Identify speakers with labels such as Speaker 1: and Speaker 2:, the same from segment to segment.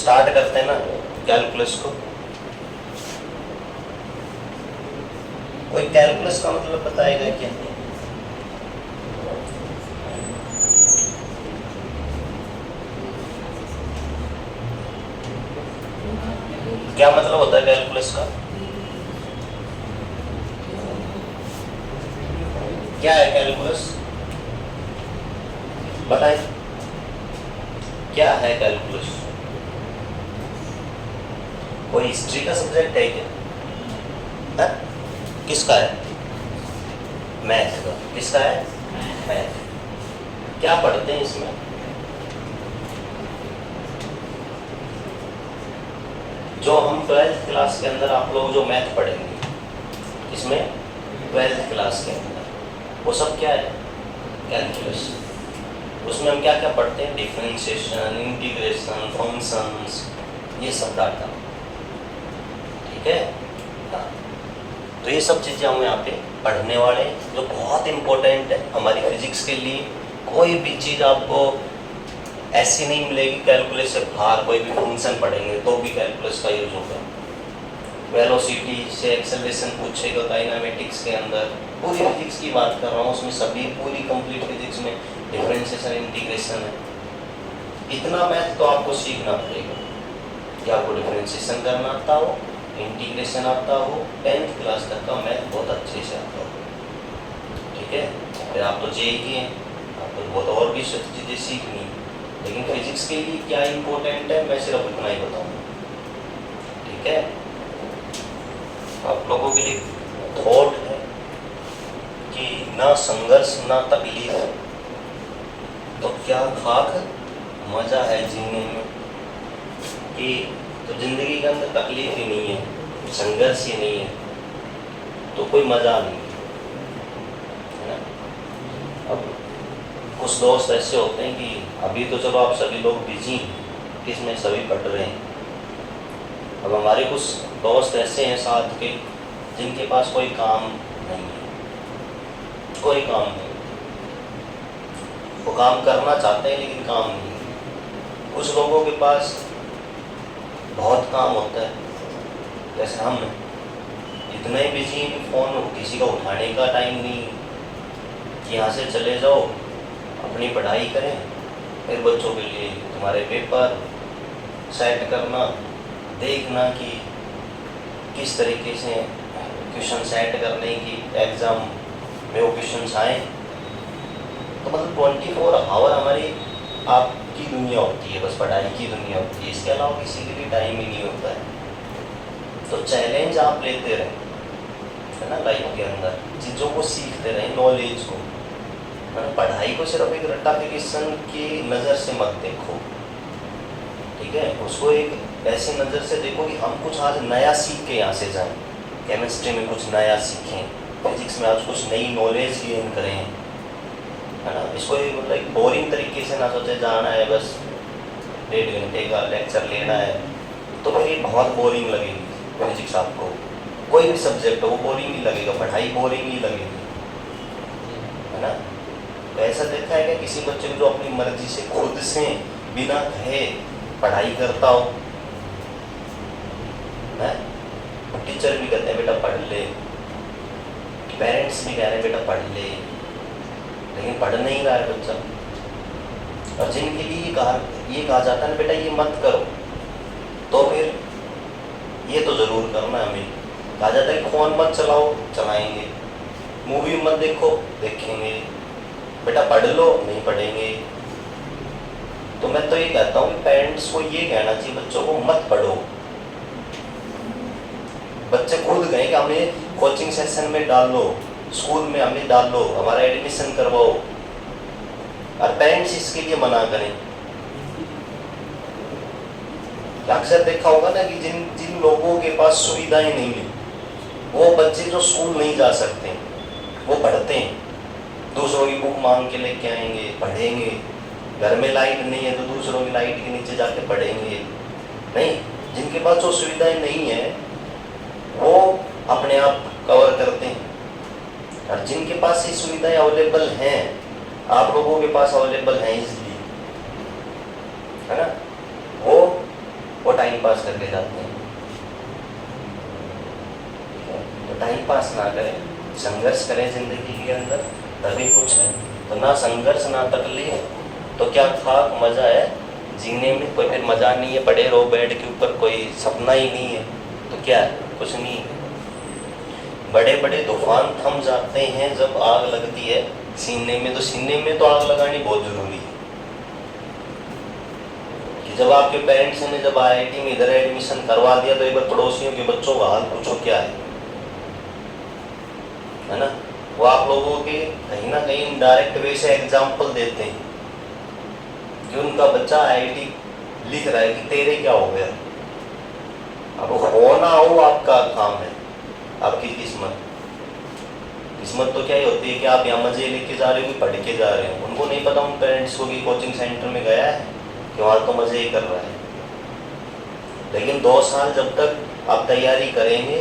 Speaker 1: Start करते हैं ना कैलकुलस को। कोई कैलकुलस का मतलब बताएगा क्या? क्या मतलब होता है कैलकुलस का? क्या है कैलकुलस? बताएं, क्या है कैलकुलस? कोई हिस्ट्री का सब्जेक्ट है क्या? है? किसका है? मैथ का। किसका है? मैथ। क्या पढ़ते हैं इसमें? जो हम 12th क्लास के अंदर आप लोग जो मैथ पढ़ेंगे, इसमें 12th क्लास के अंदर वो सब क्या है? कैलकुलस। उसमें हम क्या क्या पढ़ते हैं? डिफरेंशिएशन, इंटीग्रेशन, फंक्शंस, ये सब डाटा। ठीक है? तो ये सब चीज़ें हम यहाँ पे पढ़ने वाले हैं, जो बहुत इम्पोर्टेंट है हमारी फिजिक्स के लिए। कोई भी चीज़ आपको ऐसी नहीं मिलेगी कैलकुलस से बाहर। कोई भी फंक्शन पढ़ेंगे तो भी कैलकुलस का यूज होगा। वेलोसिटी से एक्सेलरेशन पूछेगा काइनेमेटिक्स के अंदर, पूरी फिजिक्स की बात कर रहा हूँ, उसमें सभी पूरी कंप्लीट फिजिक्स में डिफरेंशिएशन, इंटीग्रेशन है। इतना मैथ तो आपको सीखना पड़ेगा कि आपको डिफरेंशिएशन करना आता हो, इंटीग्रेशन आता हो, 10th क्लास तक का मैथ बहुत अच्छे से आता हो। ठीक है? फिर आप तो जेई के हैं, आपको बहुत और भी चीज़ें सीखनी है, लेकिन फिजिक्स के लिए क्या इम्पोर्टेंट है मैं सिर्फ इतना ही बताऊँगा। ठीक है? आप लोगों के लिए थॉट है कि ना संघर्ष ना तकलीफ तो क्या खाक मज़ा है जीने में। कि तो ज़िंदगी के अंदर तकलीफ ही नहीं है, संघर्ष ही नहीं है, तो कोई मज़ा नहीं है ना। अब कुछ दोस्त ऐसे होते हैं कि अभी तो चलो आप सभी लोग बिजी हैं, किसमें सभी पढ़ रहे हैं। अब हमारे कुछ दोस्त ऐसे हैं साथ के जिनके पास कोई काम नहीं है, कोई काम नहीं। वो काम करना चाहते हैं लेकिन काम नहीं है। कुछ लोगों के पास बहुत काम होता है, जैसे हम इतने बिजी हैं कि फ़ोन किसी का उठाने का टाइम नहीं कि यहाँ से चले जाओ अपनी पढ़ाई करें, फिर बच्चों के लिए तुम्हारे पेपर सेट करना, देखना कि किस तरीके से क्वेश्चन सेट करने की एग्ज़ाम में वो क्वेश्चन आए। तो मतलब 24 आवर हमारी आपकी दुनिया होती है, बस पढ़ाई की दुनिया होती है, इसके अलावा किसी के लिए टाइम ही नहीं होता है। तो चैलेंज आप लेते रहें, है ना, लाइफ के अंदर चीज़ों को सीखते रहें, नॉलेज को, है ना। पढ़ाई को सिर्फ एक रट्टाफिकेशन की नज़र से मत देखो। ठीक है? उसको एक ऐसी नज़र से देखो कि हम कुछ आज नया सीख के यहाँ से जाएं, केमिस्ट्री में कुछ नया सीखें, फिजिक्स में आज कुछ नई नॉलेज गेन करें, है ना। इसको मतलब एक बोरिंग तरीके से ना सोचे जाना है बस 1.5 घंटे का लेक्चर लेना है, तो फिर ये बहुत बोरिंग लगेगी फिजिक्स आपको। कोई भी सब्जेक्ट हो वो बोरिंग ही लगेगा, पढ़ाई बोरिंग ही लगेगी, है ना। तो ऐसा देखा है कि किसी बच्चे को जो अपनी मर्जी से खुद से बिना कहे पढ़ाई करता हो, है, टीचर भी कहते हैं बेटा पढ़ ले, पेरेंट्स भी कह रहे हैं बेटा पढ़ ले, लेकिन पढ़ नहीं रहा है बच्चा। और जिनके लिए ये कहा जाता है ना बेटा ये मत करो, तो फिर ये तो ज़रूर करना है। हमें कहा जाता है कि फ़ोन मत चलाओ, चलाएंगे, मूवी मत देखो, देखेंगे, बेटा पढ़ लो, नहीं पढ़ेंगे। तो मैं तो ये कहता हूँ कि पेरेंट्स को ये कहना चाहिए बच्चों को मत पढ़ो। बच्चे खुद गए कि हमें कोचिंग सेशन में डाल लो, स्कूल में हमें डाल लो, हमारा एडमिशन करवाओ, और पेरेंट्स इसके लिए मना करें। अक्सर देखा होगा ना कि जिन लोगों के पास सुविधाएं नहीं है वो बच्चे जो स्कूल नहीं जा सकते वो पढ़ते हैं, दूसरों की बुक मांग के लेके आएंगे, पढ़ेंगे। घर में लाइट नहीं है तो दूसरों की लाइट के नीचे जाके पढ़ेंगे। नहीं, जिनके पास जो सुविधाएं नहीं है वो अपने आप कवर करते हैं, और जिनके पास ये सुविधाएं अवेलेबल हैं, आप लोगों के पास अवेलेबल हैं इसलिए, है ना, वो टाइम पास करके जाते हैं। तो टाइम पास ना करें, संघर्ष करें जिंदगी के अंदर, तभी कुछ है। तो ना संघर्ष ना तकलीफ तो क्या खाक मजा है जीने में, कोई फिर मजा नहीं है। पड़े रहो बेड के ऊपर, कोई सपना ही नहीं है तो क्या है, कुछ नहीं है। बड़े बड़े तूफान थम जाते हैं जब आग लगती है सीने में। तो सीने में तो आग लगानी बहुत जरूरी है कि जब आपके पेरेंट्स ने जब IIT में इधर एडमिशन करवा दिया तो एक बार पड़ोसियों के बच्चों का हाल पूछो क्या है ना। वो आप लोगों के कहीं ना कहीं इनडायरेक्ट वे से एग्जाम्पल देते हैं कि उनका बच्चा IIT लिख रहा है कि तेरे क्या हो गया। अब हो ना हो आपका काम है, आपकी किस्मत। किस्मत तो क्या ही होती है कि आप यहाँ मजे लेके जा रहे हो कि पढ़ के जा रहे हो। उनको नहीं पता उन पेरेंट्स को कि कोचिंग सेंटर में गया है कि वहाँ तो मजे ही कर रहा है। लेकिन 2 साल जब तक आप तैयारी करेंगे,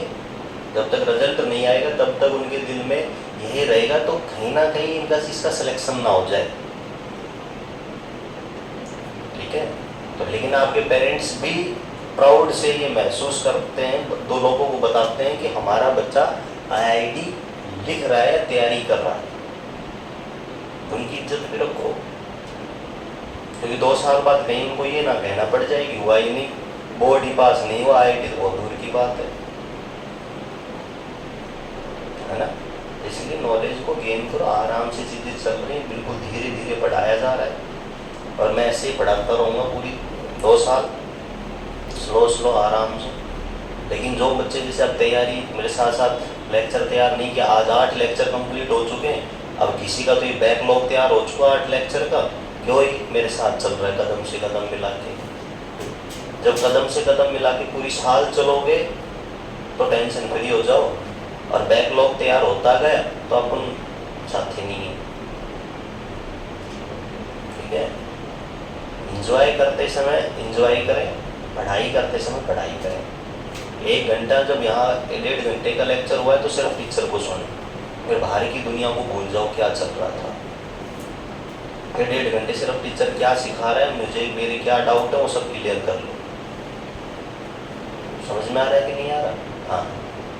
Speaker 1: जब तक रिजल्ट नहीं आएगा तब तक उनके दिल में यही रहेगा, तो कहीं ना कहीं इनका इसका सिलेक्शन ना हो जाए। ठीक है, तो लेकिन आपके पेरेंट्स भी प्राउड से ये महसूस करते हैं, 2 लोगों को बताते हैं कि हमारा बच्चा IIT लिख रहा है, तैयारी कर रहा है। उनकी इज्जत भी रखो, क्योंकि 2 साल बाद कहीं उनको ये ना कहना पड़ जाए कि हुआ ही नहीं, बोर्ड ही पास नहीं हुआ, IIT तो बहुत दूर की बात है ना। इसलिए नॉलेज को गेन करो, आराम से चीज़ें चल रही हैं, बिल्कुल धीरे धीरे पढ़ाया जा रहा है और मैं ऐसे ही पढ़ाता रहूँगा पूरी 2 साल, स्लो आराम से। लेकिन जो बच्चे जैसे अब तैयारी मेरे साथ साथ लेक्चर तैयार नहीं किया, आज 8 लेक्चर कंप्लीट हो चुके हैं। अब किसी का तो ये बैकलॉग तैयार हो चुका 8 लेक्चर का, क्यों ही मेरे साथ चल रहा है कदम से कदम मिला के। जब कदम से कदम मिला के पूरी साल चलोगे तो टेंशन फ्री हो जाओ, और बैकलॉग तैयार होता गया तो अपन साथी नहीं है। ठीक है, इंजॉय करते समय इंजॉय करें, पढ़ाई करते समय पढ़ाई करें। 1 घंटा जब यहाँ 1.5 घंटे का लेक्चर हुआ है तो सिर्फ टीचर को सुनो, फिर बाहर की दुनिया को भूल जाओ क्या चल रहा था। फिर 1.5 घंटे सिर्फ टीचर क्या सिखा रहा है, मुझे मेरे क्या डाउट है वो सब क्लियर कर लो। समझ में आ रहा है कि नहीं आ रहा? हाँ।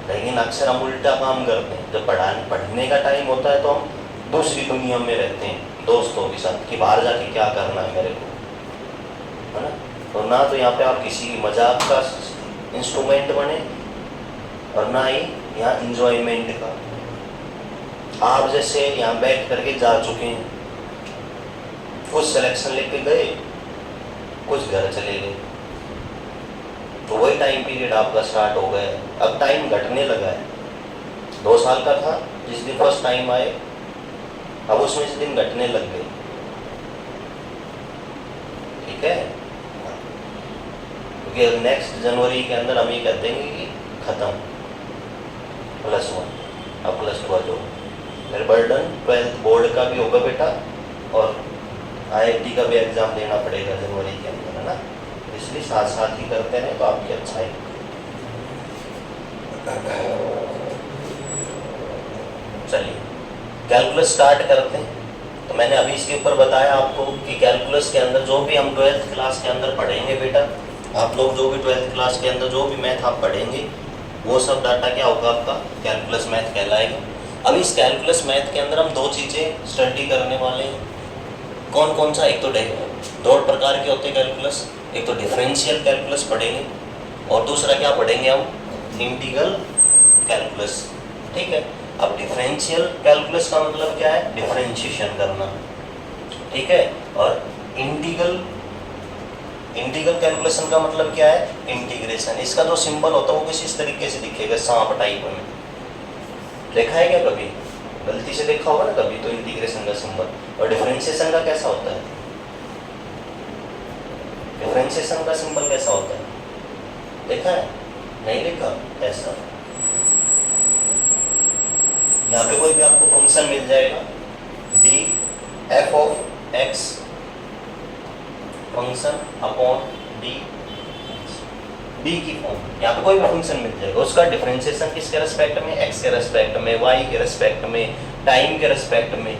Speaker 1: लेकिन अक्सर हम उल्टा काम करते हैं, जब पढ़ने का टाइम होता है तो हम दूसरी दुनिया में रहते हैं दोस्तों के साथ कि बाहर जाके क्या करना है मेरे को, है ना। तो ना तो यहाँ पे आप किसी मजाक का इंस्ट्रूमेंट बने और ना ही यहाँ इंजॉयमेंट का। आप जैसे यहाँ बैठ करके जा चुके हैं, कुछ सिलेक्शन लेके गए, कुछ घर चले गए, तो वही टाइम पीरियड आपका स्टार्ट हो गया है। अब टाइम घटने लगा है। 2 साल का था जिस दिन फर्स्ट टाइम आए, अब उसमें इस दिन घटने लग गए। ठीक है, क्योंकि नेक्स्ट जनवरी के अंदर हम ये कह देंगे कि खत्म +1, अब +2 जो फिर बर्डन 12th बोर्ड का भी होगा बेटा, और IIT का भी एग्जाम देना पड़ेगा जनवरी के अंदर, है ना। इसलिए साथ साथ ही करते रहें तो आपकी अच्छा है। चलिए कैलकुलस स्टार्ट करते हैं। तो मैंने अभी इसके ऊपर बताया आपको कि कैलकुलस के अंदर जो भी हम 12th क्लास के अंदर पढ़ेंगे बेटा, आप लोग जो भी 12th क्लास के अंदर जो भी मैथ आप पढ़ेंगे वो सब डाटा क्या होगा, आपका कैलकुलस मैथ कहलाएगा। अब इस कैलकुलस मैथ के अंदर हम 2 चीज़ें स्टडी करने वाले हैं। कौन कौन सा? एक तो 2 प्रकार के होते हैं कैलकुलस, एक तो डिफरेंशियल कैलकुलस पढ़ेंगे और दूसरा क्या पढ़ेंगे हम, इंटीग्रल कैलकुलस। ठीक है, अब डिफरेंशियल कैलकुलस का मतलब क्या है, डिफरेंशिएशन करना। ठीक है, और इंटीग्रल कैलकुलेशन का मतलब क्या है, इंटीग्रेशन। इसका जो सिंबल होता है वो कुछ इस तरीके से दिखेगा, सांप टाइप में। देखा है क्या कभी? गलती से देखा होगा ना कभी तो इंटीग्रेशन का सिंबल। और डिफरेंशिएशन का कैसा होता है, डिफरेंशिएशन का सिंबल कैसा होता है, देखा है? नहीं देखा? ऐसा यहाँ पे कोई भी आपको फंक्शन मिल जाएगा, D F of x function upon D की फॉर्म। यहाँ पे कोई भी फंक्शन मिल जाएगा, उसका डिफरेंशिएशन किसके रेस्पेक्ट में, एक्स के रेस्पेक्ट में, वाई के रेस्पेक्ट में, टाइम के रेस्पेक्ट में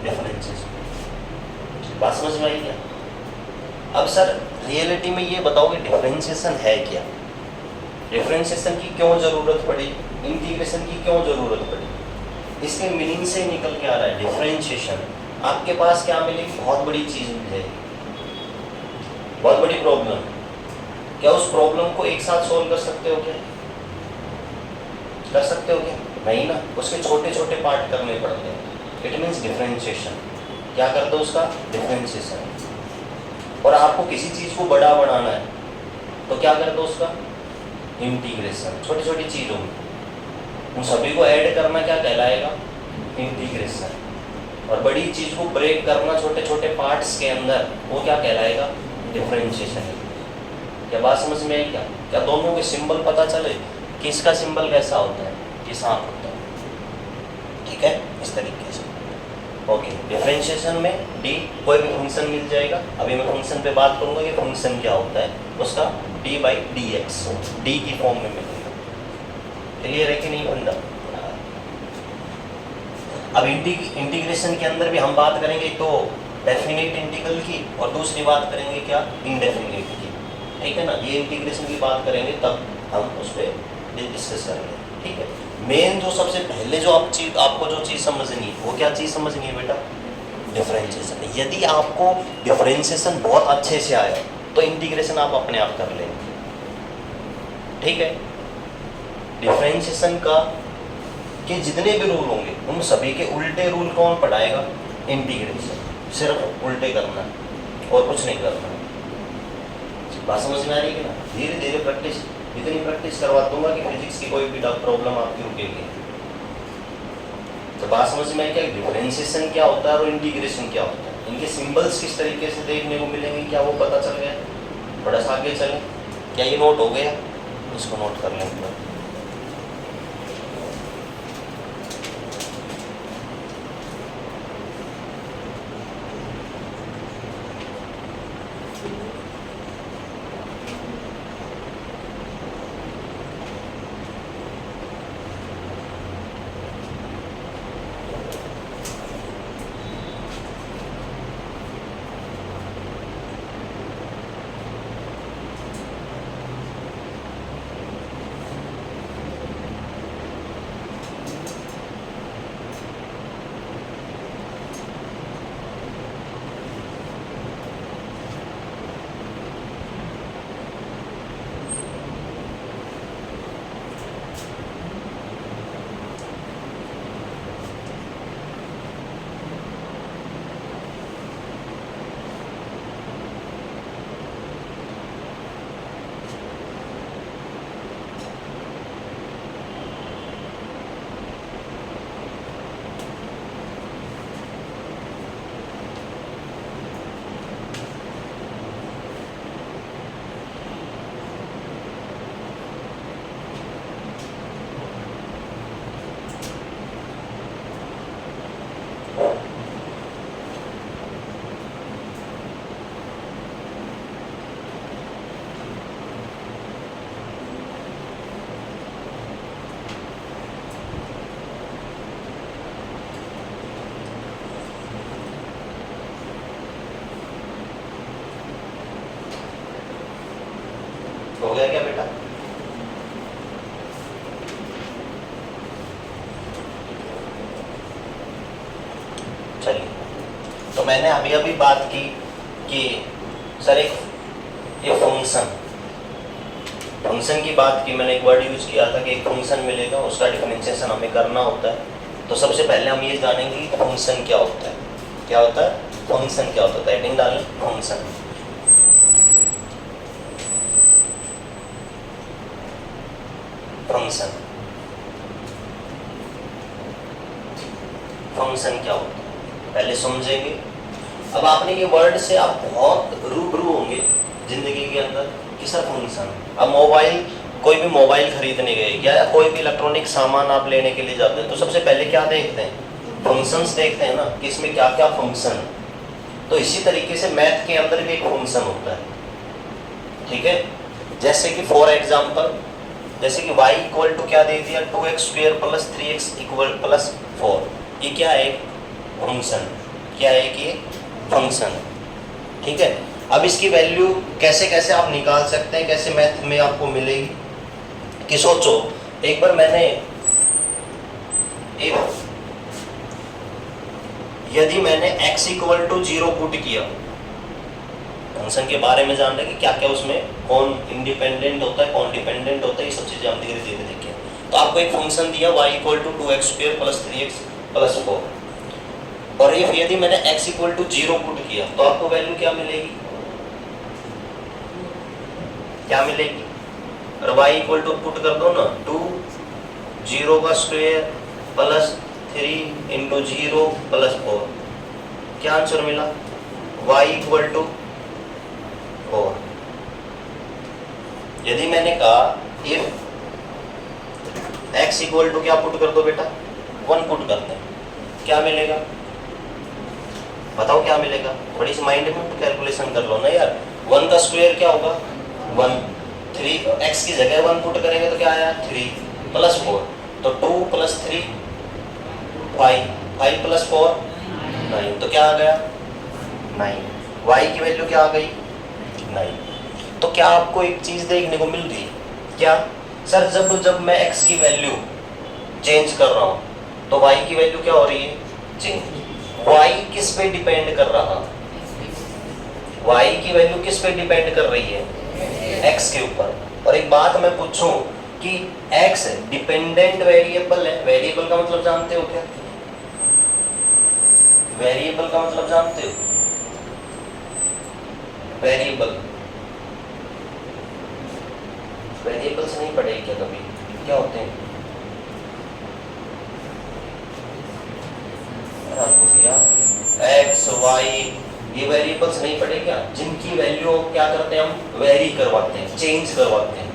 Speaker 1: डिफरेंशिएशन। बात समझ में आई क्या? अब सर रियलिटी में ये बताओगे डिफरेंशिएशन है क्या, डिफरेंशिएशन की क्यों ज़रूरत पड़ी, इंटीग्रेशन की क्यों ज़रूरत पड़ी। इसके मीनिंग से निकल के आ रहा है डिफरेंशिएशन। आपके पास क्या मिलेगी, बहुत बड़ी चीज़ मिल जाएगी, बहुत बड़ी प्रॉब्लम। क्या उस प्रॉब्लम को एक साथ सोल्व कर सकते हो क्या, कर सकते हो क्या, नहीं ना, उसके छोटे छोटे पार्ट करने पड़ते हैं। It means differentiation. क्या करते हो उसका, डिफरेंशिएशन। और आपको किसी चीज़ को बड़ा बनाना है तो क्या करते हो उसका, इंटीग्रेशन। छोटी छोटी चीज़ों में उन सभी को ऐड करना क्या कहलाएगा, इंटीग्रेशन। और बड़ी चीज़ को ब्रेक करना छोटे छोटे पार्ट्स के अंदर, वो क्या कहलाएगा, डिफरेंशिएशन। क्या बात समझ में आई क्या, क्या दोनों के सिंबल पता चले कि इसका सिंबल कैसा होता है, कि सांप होता है। ठीक है, इस तरीके से। ओके, डिफरेंशिएशन में डी कोई भी फंक्शन मिल जाएगा। अभी मैं फंक्शन पे बात करूंगा कि फंक्शन क्या होता है, उसका D by D x D की फॉर्म में मिलेगा। क्लियर है कि नहीं बंदा। अब इंटीग्रेशन के अंदर भी हम बात करेंगे तो डेफिनेट इंटीग्रल की, और दूसरी बात करेंगे क्या, इनडेफिनेट की। ठीक है ना, ये इंटीग्रेशन की बात करेंगे तब हम उस पर डिस्कस करेंगे। ठीक है, मेन जो सबसे पहले जो आपको जो चीज़ समझनी है, वो क्या चीज़ समझनी है बेटा, डिफरेंशिएशन। यदि आपको डिफरेंशिएशन बहुत अच्छे से आया तो इंटीग्रेशन आप अपने आप कर लेंगे। ठीक है, डिफरेंशिएशन का के जितने भी रूल होंगे उन सभी के उल्टे रूल कौन पढ़ाएगा, इंटीग्रेशन। सिर्फ उल्टे करना और कुछ नहीं करना। बात समझ में आ रही है ना। धीरे धीरे प्रैक्टिस, इतनी प्रैक्टिस करवा दूंगा कि फिजिक्स की कोई भी प्रॉब्लम आपकी रुकेगी। तो बात समझ में आई क्या, डिफरेंशिएशन क्या होता है और इंटीग्रेशन क्या होता है, इनके सिंबल्स किस तरीके से देखने को मिलेंगे, क्या वो पता चल गया। थोड़ा सा आगे चलें, क्या ये नोट हो गया, इसको नोट कर लेंगे। हो गया क्या बेटा, चलिए। तो मैंने अभी अभी बात की कि सर एक फंक्शन की बात की, मैंने एक वर्ड यूज किया था कि एक फंक्शन मिलेगा, उसका डिफरेंशिएशन हमें करना होता है। तो सबसे पहले हम ये जानेंगे कि फंक्शन क्या होता है। क्या होता है फंक्शन, क्या होता है, हेडिंग डालें फंक्शन। फंक्शन क्या होता है पहले समझेंगे। अब आपने ये वर्ड से आप बहुत रूबरू होंगे जिंदगी के अंदर कि सर फंक्शन। अब मोबाइल, कोई भी मोबाइल खरीदने गए या कोई भी इलेक्ट्रॉनिक सामान आप लेने के लिए जाते हैं तो सबसे पहले क्या देखते हैं, फंक्शंस देखते हैं ना, कि इसमें क्या क्या फंक्शन है। तो इसी तरीके से मैथ के अंदर भी एक फंक्शन होता है। ठीक है, जैसे कि फॉर एग्जाम्पल, जैसे कि y इक्वल टू क्या दे दिया, 2x² + 3x = 4। ये क्या है, फंक्शन। क्या है कि फंक्शन। ठीक है, अब इसकी वैल्यू कैसे कैसे आप निकाल सकते हैं, कैसे मैथ में आपको मिलेगी कि सोचो एक बार मैंने यदि मैंने x इक्वल टू 0 पुट किया, फंक्शन के बारे में जान रहे कि क्या क्या उसमें कौन इंडिपेंडेंट होता है कौन डिपेंडेंट होता है, ये सब चीजें हम धीरे धीरे देखें। तो आपको एक फंक्शन दिया y equal to 2x² plus 3x plus 4 और यदि मैंने x इक्वल टू 0 पुट किया तो आपको वैल्यू क्या मिलेगी, क्या मिलेगी? और y इक्वल टू पुट कर दो ना 2 0 का स्क्वायर प्लस 3 इंटू 0 प्लस 4, क्या आंसर मिला? y equal to 4। यदि मैंने कहा इफ x इक्वल टू क्या पुट कर दो बेटा 1 पुट करते हैं, क्या मिलेगा बताओ क्या मिलेगा? थोड़ी सी माइंड में कैलकुलेशन कर लो ना यार। 1 का स्क्वायर क्या होगा 1, 3 x की जगह 1 पुट करेंगे तो क्या आया 3 प्लस 4, तो 2 प्लस 3 5, 5 प्लस 4 9, तो क्या आ गया 9। y की वैल्यू क्या आ गई 9। तो क्या आपको एक चीज देखने को मिल रही है क्या सर, जब मैं x की वैल्यू चेंज कर रहा हूं तो y की वैल्यू क्या हो रही है चेंज। y किस पे डिपेंड कर रहा, y की वैल्यू किस पे डिपेंड कर रही है x के ऊपर। और एक बात मैं पूछूं कि x डिपेंडेंट वेरिएबल है, वेरिएबल का मतलब जानते हो क्या? वेरिएबल का मतलब जानते हो? वेरिएबल, वेरिएबल्स नहीं पढ़े क्या कभी? क्या होते हैं? एक्स वाई ये वेरिएबल्स नहीं पढ़े क्या, जिनकी वैल्यू क्या करते हैं हम वेरी करवाते हैं, चेंज करवाते हैं।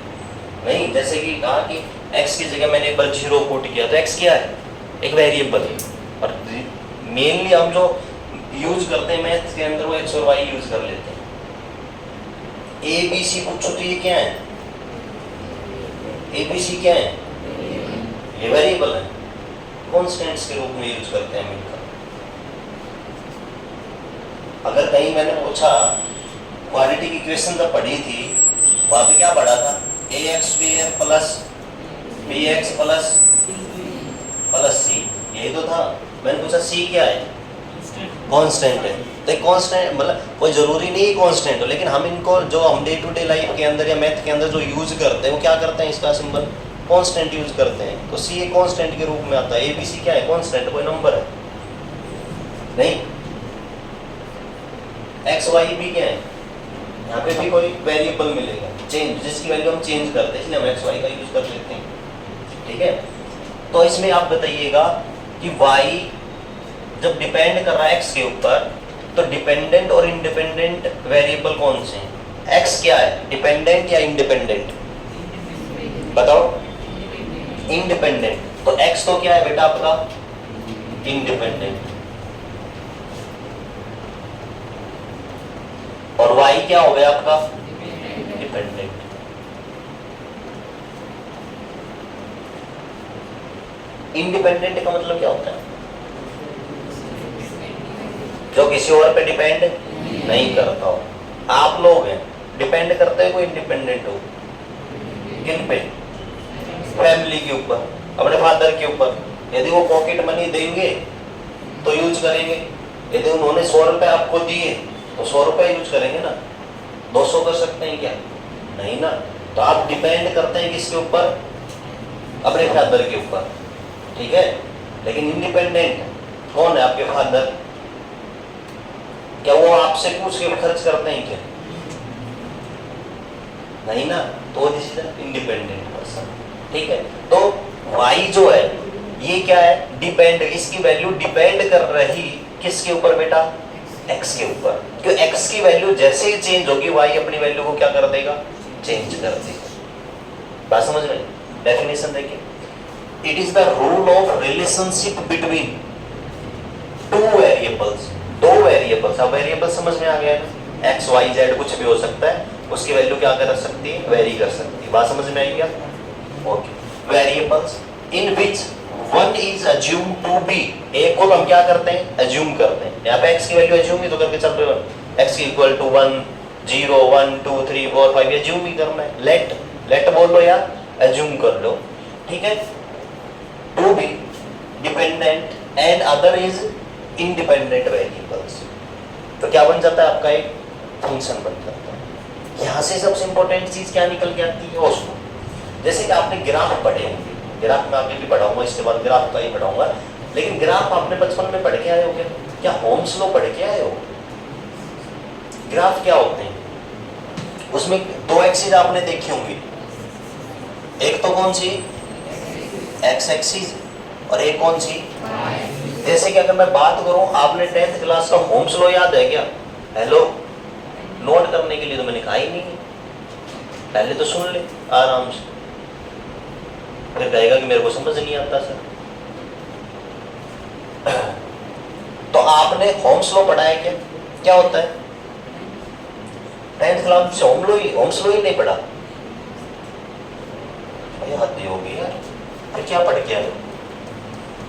Speaker 1: नहीं, जैसे कि कहा कि x की जगह मैंने एक बार 0 पुट किया तो x क्या है एक वेरिएबल है। और मेनली हम जो यूज करते हैं मैथ के अंदर वो x और y यूज कर लेते हैं। ए बी सी पूछो तो ये क्या है, ए बी सी क्या है, ये वेरिएबल है, कॉन्स्टेंट्स के रूप में यूज करते हैं मिलकर। अगर कहीं मैंने पूछा क्वालिटी की इक्वेशन जब पढ़ी थी वहां पे क्या पढ़ा था ax square plus bx plus c, यही तो था। मैंने पूछा c क्या है कांस्टेंट है, तो कांस्टेंट मतलब कोई जरूरी नहीं कांस्टेंट हो, लेकिन हम इनको जो हम डे टू डे लाइफ के अंदर या मैथ के अंदर जो यूज करते हैं वो क्या करते हैं इसका सिंबल कांस्टेंट यूज करते हैं। तो c एक कांस्टेंट के रूप में आता है, abc क्या है कांस्टेंट, कोई नंबर है नहीं। एक्स वाई भी क्या है, यहाँ पे भी कोई वेरिएबल मिलेगा चेंज, जिसकी वैल्यू हम चेंज करते हैं, इसलिए हम एक्स वाई का यूज कर लेते हैं। ठीक है, तो इसमें आप बताइएगा कि वाई जब डिपेंड कर रहा है एक्स के ऊपर तो डिपेंडेंट और इंडिपेंडेंट वेरिएबल कौन से हैं? एक्स क्या है डिपेंडेंट या इंडिपेंडेंट बताओ? इंडिपेंडेंट। तो एक्स तो क्या है बेटा आपका इंडिपेंडेंट, और y क्या हो गया आपका डिपेंडेंट। इंडिपेंडेंट का मतलब क्या होता है? जो किसी और पे डिपेंड नहीं करता हो। आप लोग हैं डिपेंड करते हैं कोई इंडिपेंडेंट हो किन पे? फैमिली के ऊपर, अपने फादर के ऊपर। यदि वो पॉकेट मनी देंगे तो यूज करेंगे, यदि उन्होंने 100 रुपए आपको दिए तो 100 रुपए यूज करेंगे ना, 200 कर सकते हैं क्या? नहीं ना। तो आप डिपेंड करते हैं किसके ऊपर? अपने फादर के ऊपर। ठीक है, लेकिन इंडिपेंडेंट कौन है आपके फादर? क्या वो आपसे पूछ के खर्च करते हैं क्या? नहीं ना, तो this is an independent person. ठीक है, तो वाई जो है ये क्या है डिपेंड, इसकी वैल्यू डिपेंड कर रही किसके ऊपर बेटा? एक्स के ऊपर। क्यों? एक्स की वैल्यू जैसे ही चेंज होगी वाई अपनी वैल्यू को क्या कर देगा? चेंज कर देगा। बात समझ में? डेफिनेशन देखिए, it is the rule of relationship between two variables, दो वेरिएबल्स। अब वेरिएबल समझ में आ गया ना, एक्स वाई जेड कुछ भी हो सकता है, उसकी वैल्यू क्या कर सकती है? वेरी कर सकती है। बात समझ में आई क्या? Okay, variables in which one is assume to be, एक को हम क्या करते हैं? अज्यूम करते हैं। यहाँ पे x की वैल्यू अज्यूम ही तो करके चल रहे हो, x इक्वल टू 1, 0 1 2 3 4 5 एज्यूम ही करना है। लेट बोलो या एज्यूम कर लो, ठीक है। To be dependent and other is independent variables, तो क्या बन जाता है आपका एक फंक्शन बन जाता है। यहाँ से सबसे इंपॉर्टेंट चीज क्या निकल के आती है उसको, जैसे कि आपने ग्राफ पढ़े होंगे, ग्राफ में आगे भी पढ़ाऊंगा, इसके बाद ग्राफ का ही पढ़ाऊंगा, लेकिन ग्राफ आपने बचपन में पढ़ के आए हो क्या होम्स लॉ पढ़ के आए हो? ग्राफ क्या होते हैं, उसमें दो एक्सिस आपने देखी होंगी, एक तो कौन सी एक्स एक्सिस और एक कौन सी, जैसे कि अगर मैं बात करूं, आपने 10th क्लास का होम्स लॉ याद है क्या? हेलो, नोट करने के लिए तो मैंने कहा ही नहीं, पहले तो सुन ले आराम से, फिर कहेगा कि मेरे को समझ नहीं आता सर। तो आपने होम्स लॉ पढ़ा है क्या? क्या होता है 10th क्लास से? होम्स लॉ ही नहीं पढ़ा, ये हद ही होगी यार। फिर क्या पढ़ के आए?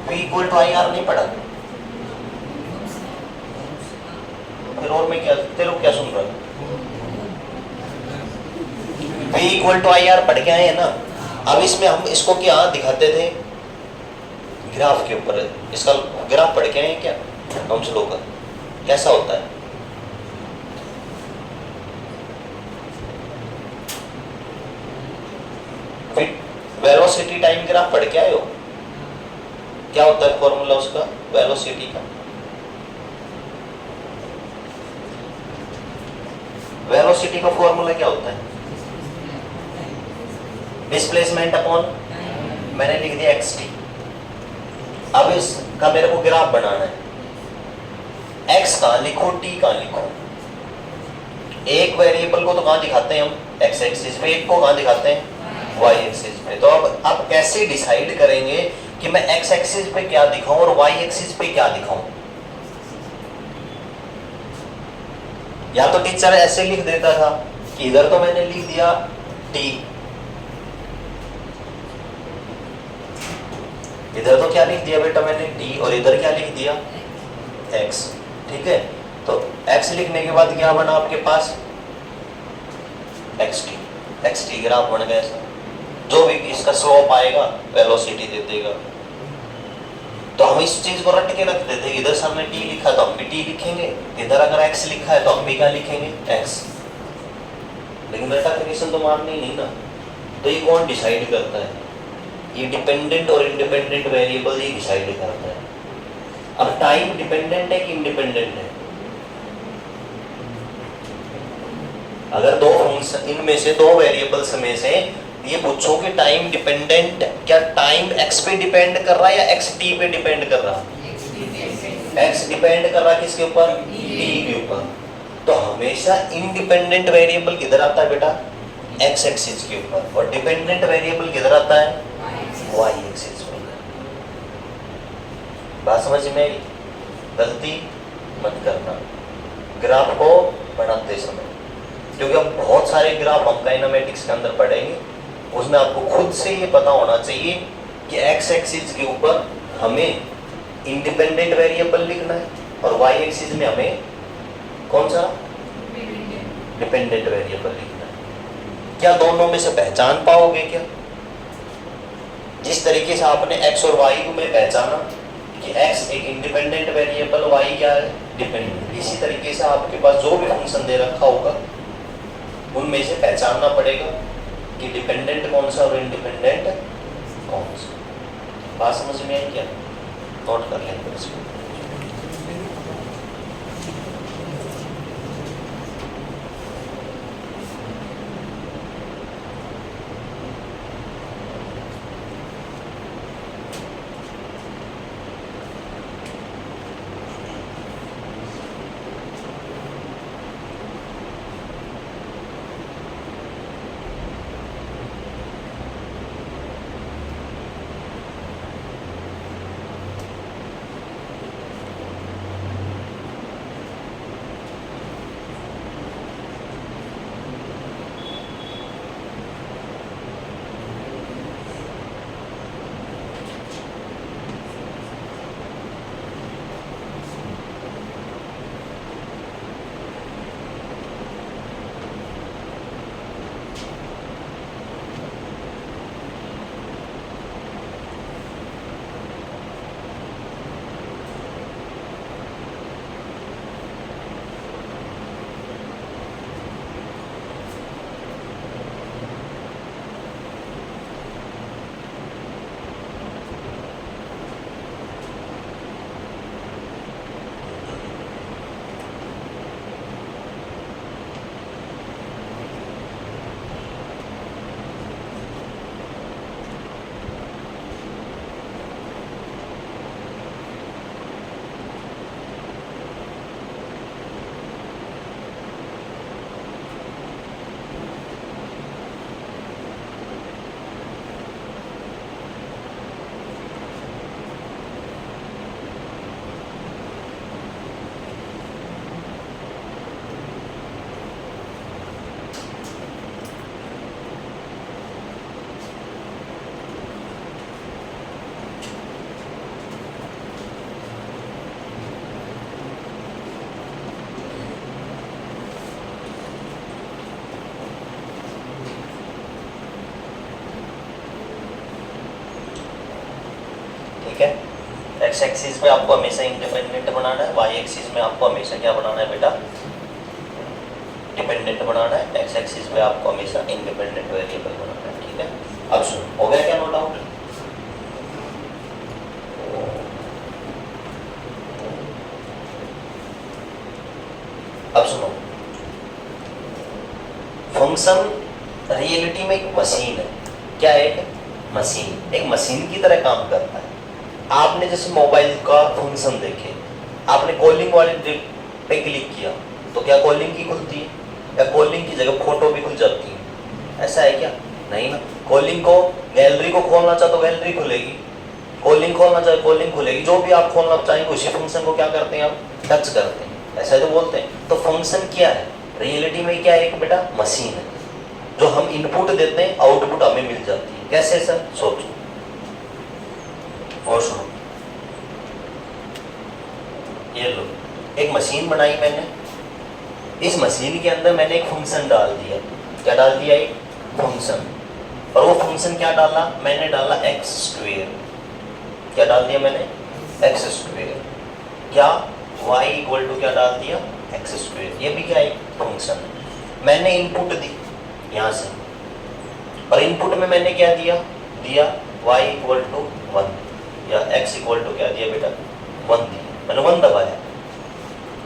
Speaker 1: P equal to I R नहीं पढ़ा? फिर और मैं क्या, तेरे को क्या सुन रहा है? P equal to I R पढ़ के आए हैं ना। अब इसमें हम इसको क्या दिखाते थे ग्राफ के ऊपर, इसका ग्राफ पढ़ के आए हैं क्या हम लोग का, कैसा होता है? फिर वेलोसिटी टाइम ग्राफ पढ़ के आए हो? क्या होता है फॉर्मूला उसका वेलोसिटी का? वेलोसिटी का फॉर्मूला क्या होता है? डिस्प्लेसमेंट अपॉन, मैंने लिख दिया xt। अब इसका मेरे को ग्राफ बनाना है, x कहाँ लिखो, t कहाँ लिखो? एक वेरिएबल को तो कहाँ दिखाते हैं हम, x एक्सिस पे, एक को कहाँ दिखाते हैं, y एक्सिस पे। तो अब कैसे डिसाइड करेंगे कि मैं x एक्सिस पे क्या दिखाऊं और y एक्सिस पे क्या दिखाऊं? या तो टीचर ऐसे लिख देता था कि इधर तो मैंने लिख दिया t, इधर तो क्या लिख दिया बेटा मैंने t, और इधर क्या लिख दिया x, ठीक है। तो x लिखने के बाद क्या बना आपके पास xt ग्राफ बन गया। जो भी इसका स्लोप आएगा वेलोसिटी दे देगा। तो हम इस चीज को रट के रख देते हैं, इधर सर ने t लिखा तो हम भी t लिखेंगे, इधर अगर x लिखा है तो हम भी क्या लिखेंगे x। लेकिन बेटा कंडीशन तो माननी ही नहीं ना। तो ये कौन डिसाइड करता है? ये डिपेंडेंट और इंडिपेंडेंट वेरिएबल ही डिसाइड करता है। अब टाइम डिपेंडेंट है कि इंडिपेंडेंट है? अगर दो फंक्शन, इनमें से दो वेरिएबल्स में से ये पूछो कि टाइम डिपेंडेंट, क्या टाइम x पे डिपेंड कर रहा है या x t पे डिपेंड कर रहा है? x डिपेंड कर रहा है किसके ऊपर, t के ऊपर। तो हमेशा इंडिपेंडेंट वेरिएबल किधर आता है बेटा, x एक्सिस के ऊपर, और डिपेंडेंट वेरिएबल किधर आता है, y एक्सिस पर। बात समझ में आई? गलती मत करना ग्राफ को बनाते समय, क्योंकि अब बहुत सारे ग्राफ हम काइनेमेटिक्स के अंदर पढ़ेंगे, उसमें आपको खुद से ये पता होना चाहिए कि x एक्सिस के ऊपर हमें इंडिपेंडेंट वेरिएबल लिखना है और y एक्सिस में हमें कौन सा डिपेंडेंट वेरिएबल लिखना है। क्या दोनों में से पहचान पाओगे क्या? जिस तरीके से आपने x और y को में पहचाना कि x एक इंडिपेंडेंट वेरिएबल, y क्या है, डिपेंडेंट, इसी तरीके से आपके पास जो भी फंक्शन दे रखा होगा उनमें से पहचानना पड़ेगा कि डिपेंडेंट कौन सा और इंडिपेंडेंट कौन सा। बात समझ में आई क्या? नोट कर लेंगे इसको। एक्स एक्सिस पे आपको हमेशा इंडिपेंडेंट बनाना है, वाई एक्सिस में आपको हमेशा क्या बनाना है बेटा, डिपेंडेंट बनाना है, एक्स एक्सिस पे आपको हमेशा इंडिपेंडेंट वेरिएबल बनाना है। ठीक है, अब सुनो, हो गया क्या नो डाउट? अब सुनो, फंक्शन रियलिटी में एक मशीन है। क्या है? एक मशीन, एक मशीन की तरह काम करता है। आपने जैसे मोबाइल का फंक्शन देखे, आपने कॉलिंग वाले पे क्लिक किया तो क्या कॉलिंग की खुलती है, या कॉलिंग की जगह फोटो भी खुल जाती है? ऐसा है क्या? नहीं ना। कॉलिंग को, गैलरी को खोलना चाहो तो गैलरी खुलेगी, कॉलिंग खोलना चाहे कॉलिंग खुलेगी, जो भी आप खोलना चाहेंगे उसी फंक्शन को क्या करते हैं आप, टच करते हैं। ऐसा तो बोलते हैं। तो फंक्शन क्या है रियलिटी में? क्या है? एक बेटा मशीन है, जो हम इनपुट देते हैं आउटपुट हमें मिल जाती है। कैसे सर? सोचो और सुनो। ये लो, एक मशीन बनाई मैंने, इस मशीन के अंदर मैंने एक फंक्शन डाल दिया। क्या डाल दिया? एक फंक्शन। और वो फंक्शन क्या डाला मैंने? डाला एक्स स्क्वेयर। क्या डाल दिया मैंने? X square. क्या? वाई इक्वल टू क्या डाल दिया? X square. ये भी क्या एक फंक्शन है। मैंने इनपुट दी यहाँ से, और इनपुट में मैंने क्या दिया? दिया वाई इक्वल टू 1 या एक्स इक्वल टू क्या दिया बेटा? 1 दिया। मैंने 1 दबाया,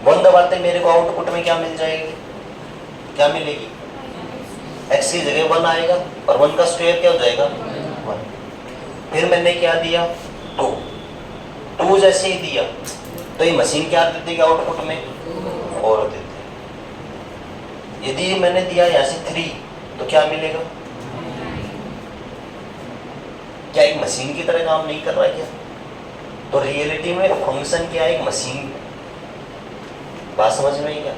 Speaker 1: 1 दबाते मेरे को आउटपुट में क्या मिल जाएगी? क्या मिलेगी? एक्स की जगह 1 आएगा, और 1 का स्क्वायर क्या हो जाएगा? 1। फिर मैंने क्या दिया? 2 जैसे ही दिया तो ये मशीन क्या दे देगी आउटपुट में? 4 देती। यदि मैंने दिया यहाँ से 3 तो क्या मिलेगा? क्या एक मशीन की तरह काम नहीं कर रहा है क्या? तो रियलिटी में फंक्शन क्या है? एक मशीन। बात समझ में आई क्या?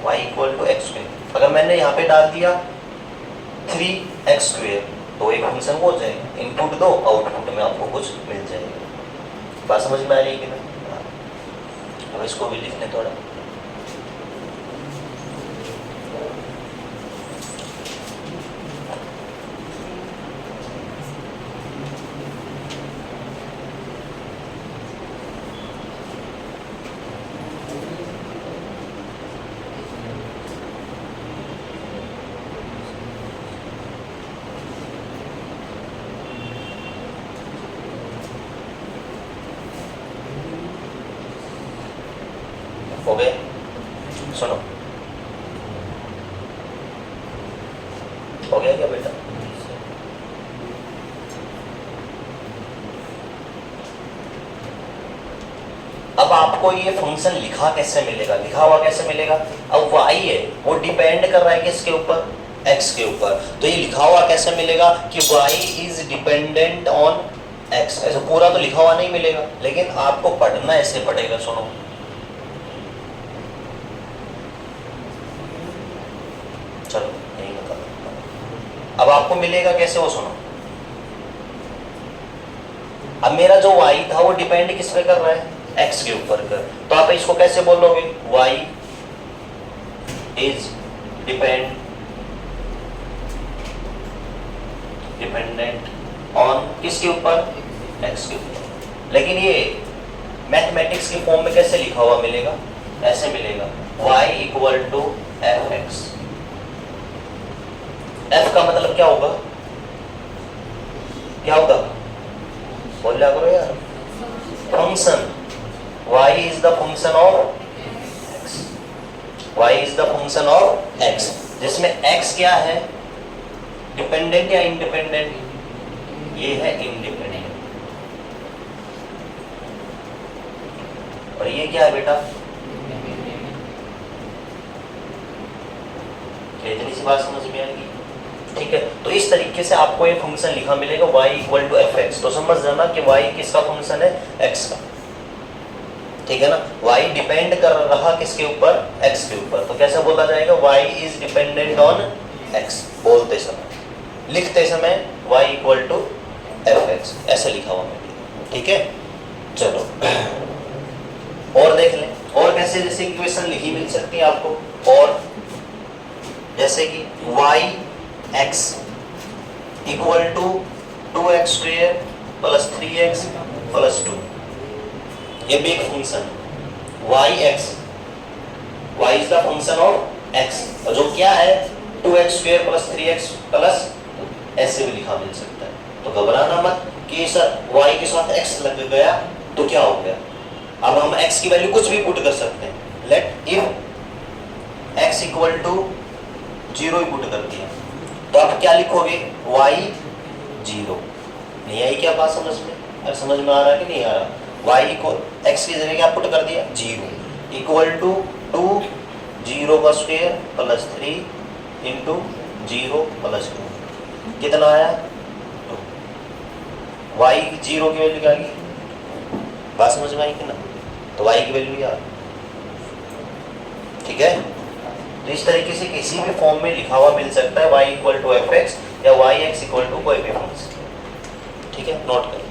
Speaker 1: y equal to x square. अगर मैंने यहाँ पे डाल दिया 3x स्क्वेयर तो एक फंक्शन हो जाएगा, इनपुट दो आउटपुट में आपको कुछ मिल जाएगा। बात समझ में आ रही है कि नहीं? अब इसको भी लिखने थोड़ा। हो गए? सुनो, हो गया क्या बेटा? अब आपको ये फंक्शन लिखा कैसे मिलेगा? लिखा हुआ कैसे मिलेगा? अब y है वो डिपेंड कर रहा है किसके ऊपर? x के ऊपर। तो ये लिखा हुआ कैसे मिलेगा कि y is dependent on x? ऐसे पूरा तो लिखा हुआ नहीं मिलेगा, लेकिन आपको पढ़ना ऐसे पड़ेगा। सुनो, चलो यही बता। अब आपको मिलेगा कैसे वो सुनो। अब मेरा जो y था वो डिपेंड किस पे कर रहा है? x के ऊपर कर। तो आप इसको कैसे बोलोगे? y इज डिपेंडेंट ऑन किसके ऊपर? x के ऊपर। लेकिन ये मैथमेटिक्स के फॉर्म में कैसे लिखा हुआ मिलेगा? ऐसे मिलेगा y equal to f x. f का मतलब क्या होगा? क्या होगा? बोल लिया करो यार। Function. y is the function of x। y is the function of x, जिसमें x क्या है? डिपेंडेंट या इंडिपेंडेंट? ये है इंडिपेंडेंट। और ये क्या है बेटा? इतनी सी बात समझ में आएगी? ठीक है, तो इस तरीके से आपको ये फंक्शन लिखा मिलेगा y equal to f x. तो समझ जाना कि y किसका फंक्शन है? x का। ठीक है ना? y डिपेंड कर रहा किसके ऊपर? x के ऊपर। तो कैसे बोला जाएगा? y is dependent on x। बोलते समय, लिखते समय y equal to f x ऐसे लिखा हुआ मिलेगा। ठीक है, चलो और देख लें। और कैसे जैसे इक्वेशन लिखी मिल सकती है आपको? और जैसे कि y x equal to 2x square plus 3x plus 2। ये भी एक फंक्शन है y x, y is the function of x, और जो क्या है 2x² + 3x प्लस ऐसे भी लिखा मिल सकता है। तो घबराना मत कि सर y के साथ x लग गया तो क्या हो गया। अब हम x की वैल्यू कुछ भी पुट कर सकते हैं। लेट इफ x = 0 ही पुट कर दिया तो आप क्या लिखोगे y 0। नहीं आई क्या बात समझ में? अरे समझ में आ रहा है कि नहीं आ रहा? y को x की जगह क्या पुट कर दिया 0 = 2 0 का स्क्वायर + 3 × 0 + 2 कितना आया 2। y 0 की वैल्यू क्या आएगी? बात समझ में आई कि ना? तो y की वैल्यू यार ठीक है। तो इस तरीके से किसी भी फॉर्म में लिखा हुआ मिल सकता है y = fx या yx = कोई भी फंक्शन। ठीक है, नोट करें।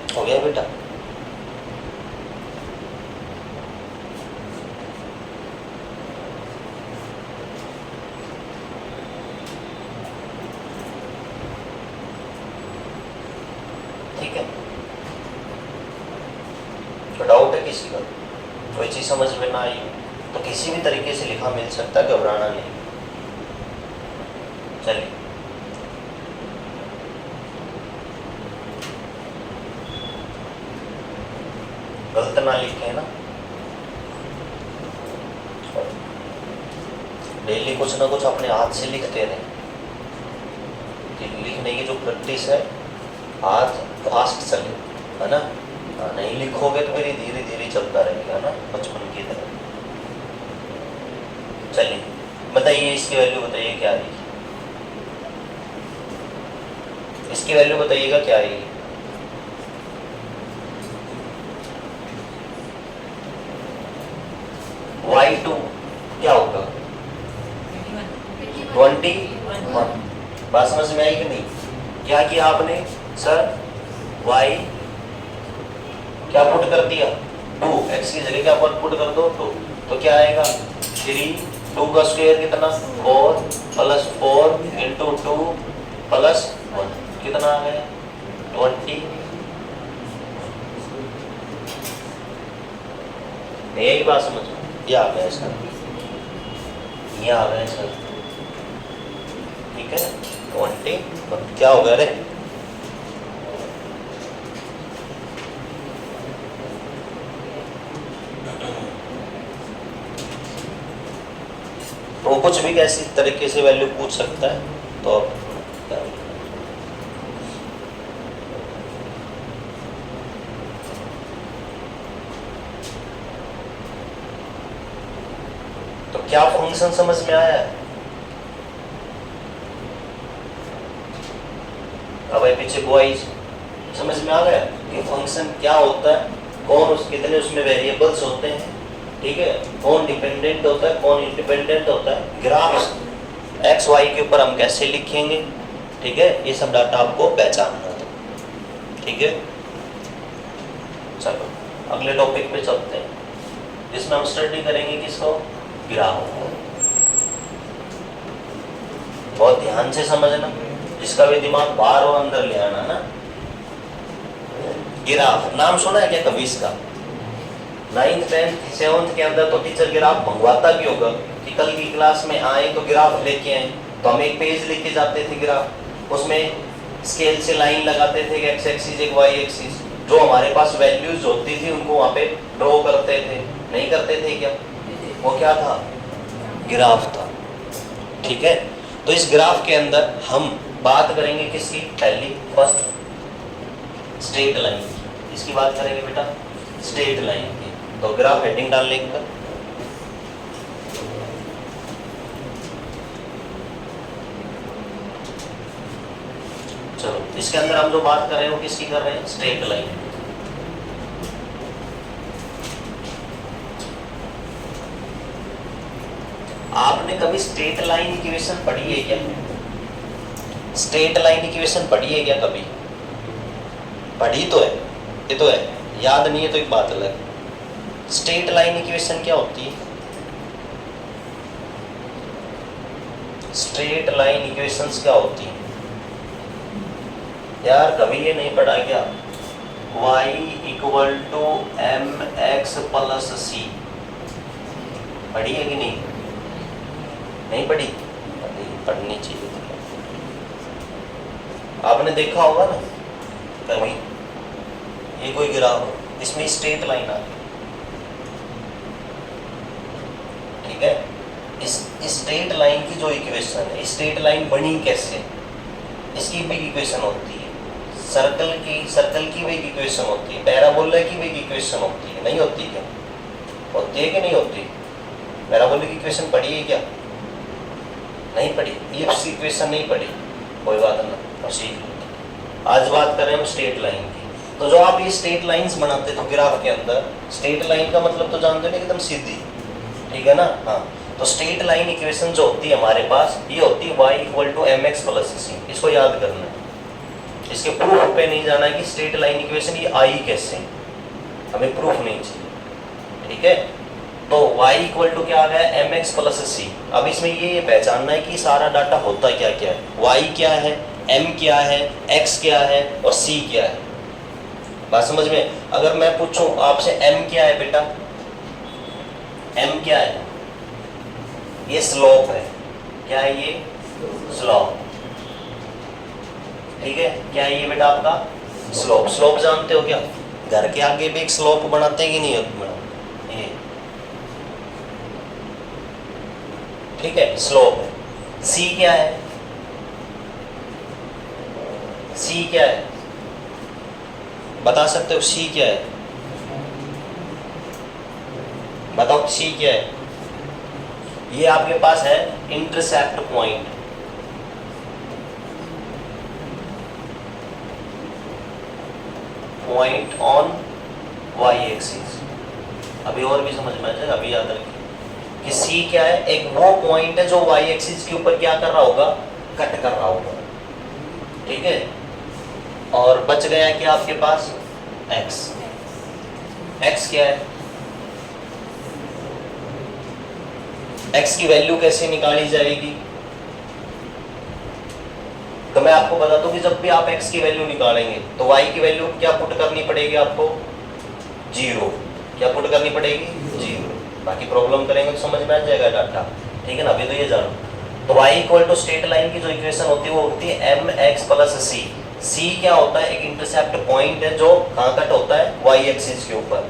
Speaker 1: हो गया बेटा? ठीक है, तो डाउट है किसी का? कोई चीज समझ में ना आई तो किसी भी तरीके से लिखा मिल सकता है, घबराना नहीं। चलिए गलत ना लिखे ना, डेली कुछ ना कुछ अपने हाथ से लिखते रहे। लिखने की जो प्रैक्टिस है हाथ फास्ट चले, है ना? नहीं लिखोगे तो फिर धीरे धीरे चलता रहेगा ना, बचपन की तरह। चलिए बताइए, इसकी वैल्यू बताइए क्या आएगी? इसकी वैल्यू बताइएगा क्या आएगी? y2 क्या होगा 21। बात समझ में आई कि नहीं? क्या किया आपने सर? y क्या पुट कर दिया 2, x की जगह क्या पुट कर दो 2, तो क्या आएगा 3, 2 का स्क्वायर कितना 4 + 4 × 2 + 1 कितना आ गया 20। यही बात समझ में? ये आ गया सर, ये आ गया सर। ठीक है 20 क्या हो गया रे? तो कुछ भी कैसी तरीके से वैल्यू पूछ सकता है। तो क्या फंक्शन समझ में आया है? अब पीछे बॉयज समझ में आ गया कि फंक्शन क्या होता है, कौन कितने उसमें वेरिएबल्स होते हैं, ठीक है, कौन डिपेंडेंट होता है कौन इंडिपेंडेंट होता है, ग्राफ्स एक्स वाई के ऊपर हम कैसे लिखेंगे, ठीक है, ये सब डाटा आपको पहचानना है। ठीक है, चलो अगले टॉपिक पे चलते हैं जिसमें हम स्टडी करेंगे किसको? ग्राफ। बहुत ध्यान से समझना, जिसका भी दिमाग बाहर और अंदर ले आना ना। ग्राफ नाम सुना है क्या कभी इसका? 9th 10th 7th के अंदर तो टीचर ग्राफ मंगवाता भी होगा कि कल की क्लास में आए तो ग्राफ लेके आए, तो हम एक पेज लेके जाते थे ग्राफ, उसमें स्केल से लाइन लगाते थे, एक्स एक्सिस एक वाई एक्सिस, जो हमारे पास वैल्यूज होती थी उनको वहाँ पे ड्रॉ करते थे, नहीं करते थे क्या? वो क्या था? ग्राफ था। ठीक है, तो इस ग्राफ के अंदर हम बात करेंगे किसकी? पहली फर्स्ट स्ट्रेट लाइन, इसकी बात करेंगे बेटा स्ट्रेट लाइन की। तो ग्राफ हेडिंग डाल लेंगे। चलो इसके अंदर हम जो बात कर रहे हैं वो किसकी कर रहे हैं, स्ट्रेट लाइन। आपने कभी स्ट्रेट लाइन इक्वेशन पढ़ी है क्या? स्ट्रेट लाइन इक्वेशन पढ़ी है क्या कभी? पढ़ी तो है, ये तो है, याद नहीं है तो एक बात अलग। स्ट्रेट लाइन इक्वेशन क्या होती है? स्ट्रेट लाइन इक्वेशंस क्या होती है यार? कभी ये नहीं पढ़ा क्या? y equal to M x plus C, पढ़ी है कि नहीं? नहीं पढ़ी? पढ़नी चाहिए। आपने देखा होगा ना कभी, ये कोई ग्राफ, इसमें स्ट्रेट लाइन आ गई, ठीक है? इस स्ट्रेट लाइन की जो इक्वेशन है, स्ट्रेट लाइन बनी कैसे, इसकी भी इक्वेशन होती है। सर्कल की भी इक्वेशन होती है, पैराबोला की भी इक्वेशन होती है, नहीं होती क्या? होती है कि नहीं होती? पैराबोलिक इक्वेशन पढ़ी है क्या? नहीं पढ़ी? ये इक्वेशन नहीं पढ़ी, कोई बात ना, आज बात कर रहे हैं हम स्ट्रेट लाइन की। तो जो आप ये स्ट्रेट लाइंस बनाते थे ग्राफ के अंदर, स्ट्रेट लाइन का मतलब तो जानते हैं एकदम सीधी, ठीक है ना? हाँ, तो स्ट्रेट लाइन इक्वेशन जो होती है हमारे पास, ये होती है y equal to M x plus C. इसको याद करना है, इसके प्रूफ पे नहीं जाना है कि स्ट्रेट लाइन इक्वेशन ये आई कैसे, हमें प्रूफ नहीं चाहिए, ठीक है? तो y इक्वल टू क्या आ गया, एम एक्स प्लस सी। अब इसमें ये पहचानना है कि सारा डाटा होता क्या क्या है, y क्या है, m क्या है, x क्या है और c क्या है। बात समझ में? अगर मैं पूछूं आपसे m क्या है बेटा, m क्या है? ये स्लोप है, क्या है ये? स्लोप, ठीक है? क्या है ये बेटा आपका? स्लोप। स्लोप जानते हो क्या? घर के आगे भी एक स्लोप बनाते हैं कि नहीं होते? ये ठीक है, स्लोप है। c क्या है? c क्या है बता सकते हो? c क्या है बताओ, c क्या है? ये आपके पास है intercept point, point on y axis. अभी और भी समझ में आ जाएगा, अभी याद रखिए कि c क्या है, एक वो पॉइंट है जो y एक्सिस के ऊपर क्या कर रहा होगा, कट कर रहा होगा, ठीक है? और बच गया कि आपके पास x। x क्या है? x की वैल्यू कैसे निकाली जाएगी? तो मैं आपको बता दूं कि जब भी आप x की वैल्यू निकालेंगे तो y की वैल्यू क्या पुट करनी पड़ेगी आपको? 0। क्या पुट करनी पड़ेगी? 0। बाकी प्रॉब्लम करेंगे तो समझ में आ जाएगा डाटा, ठीक है ना? अभी तो ये जानो। तो y equal to straight line की जो इक्वेशन होती है वो होती है m x plus c. c क्या होता है? एक इंटरसेप्ट पॉइंट है जो कहाँ कट होता है, y एक्सिस के ऊपर।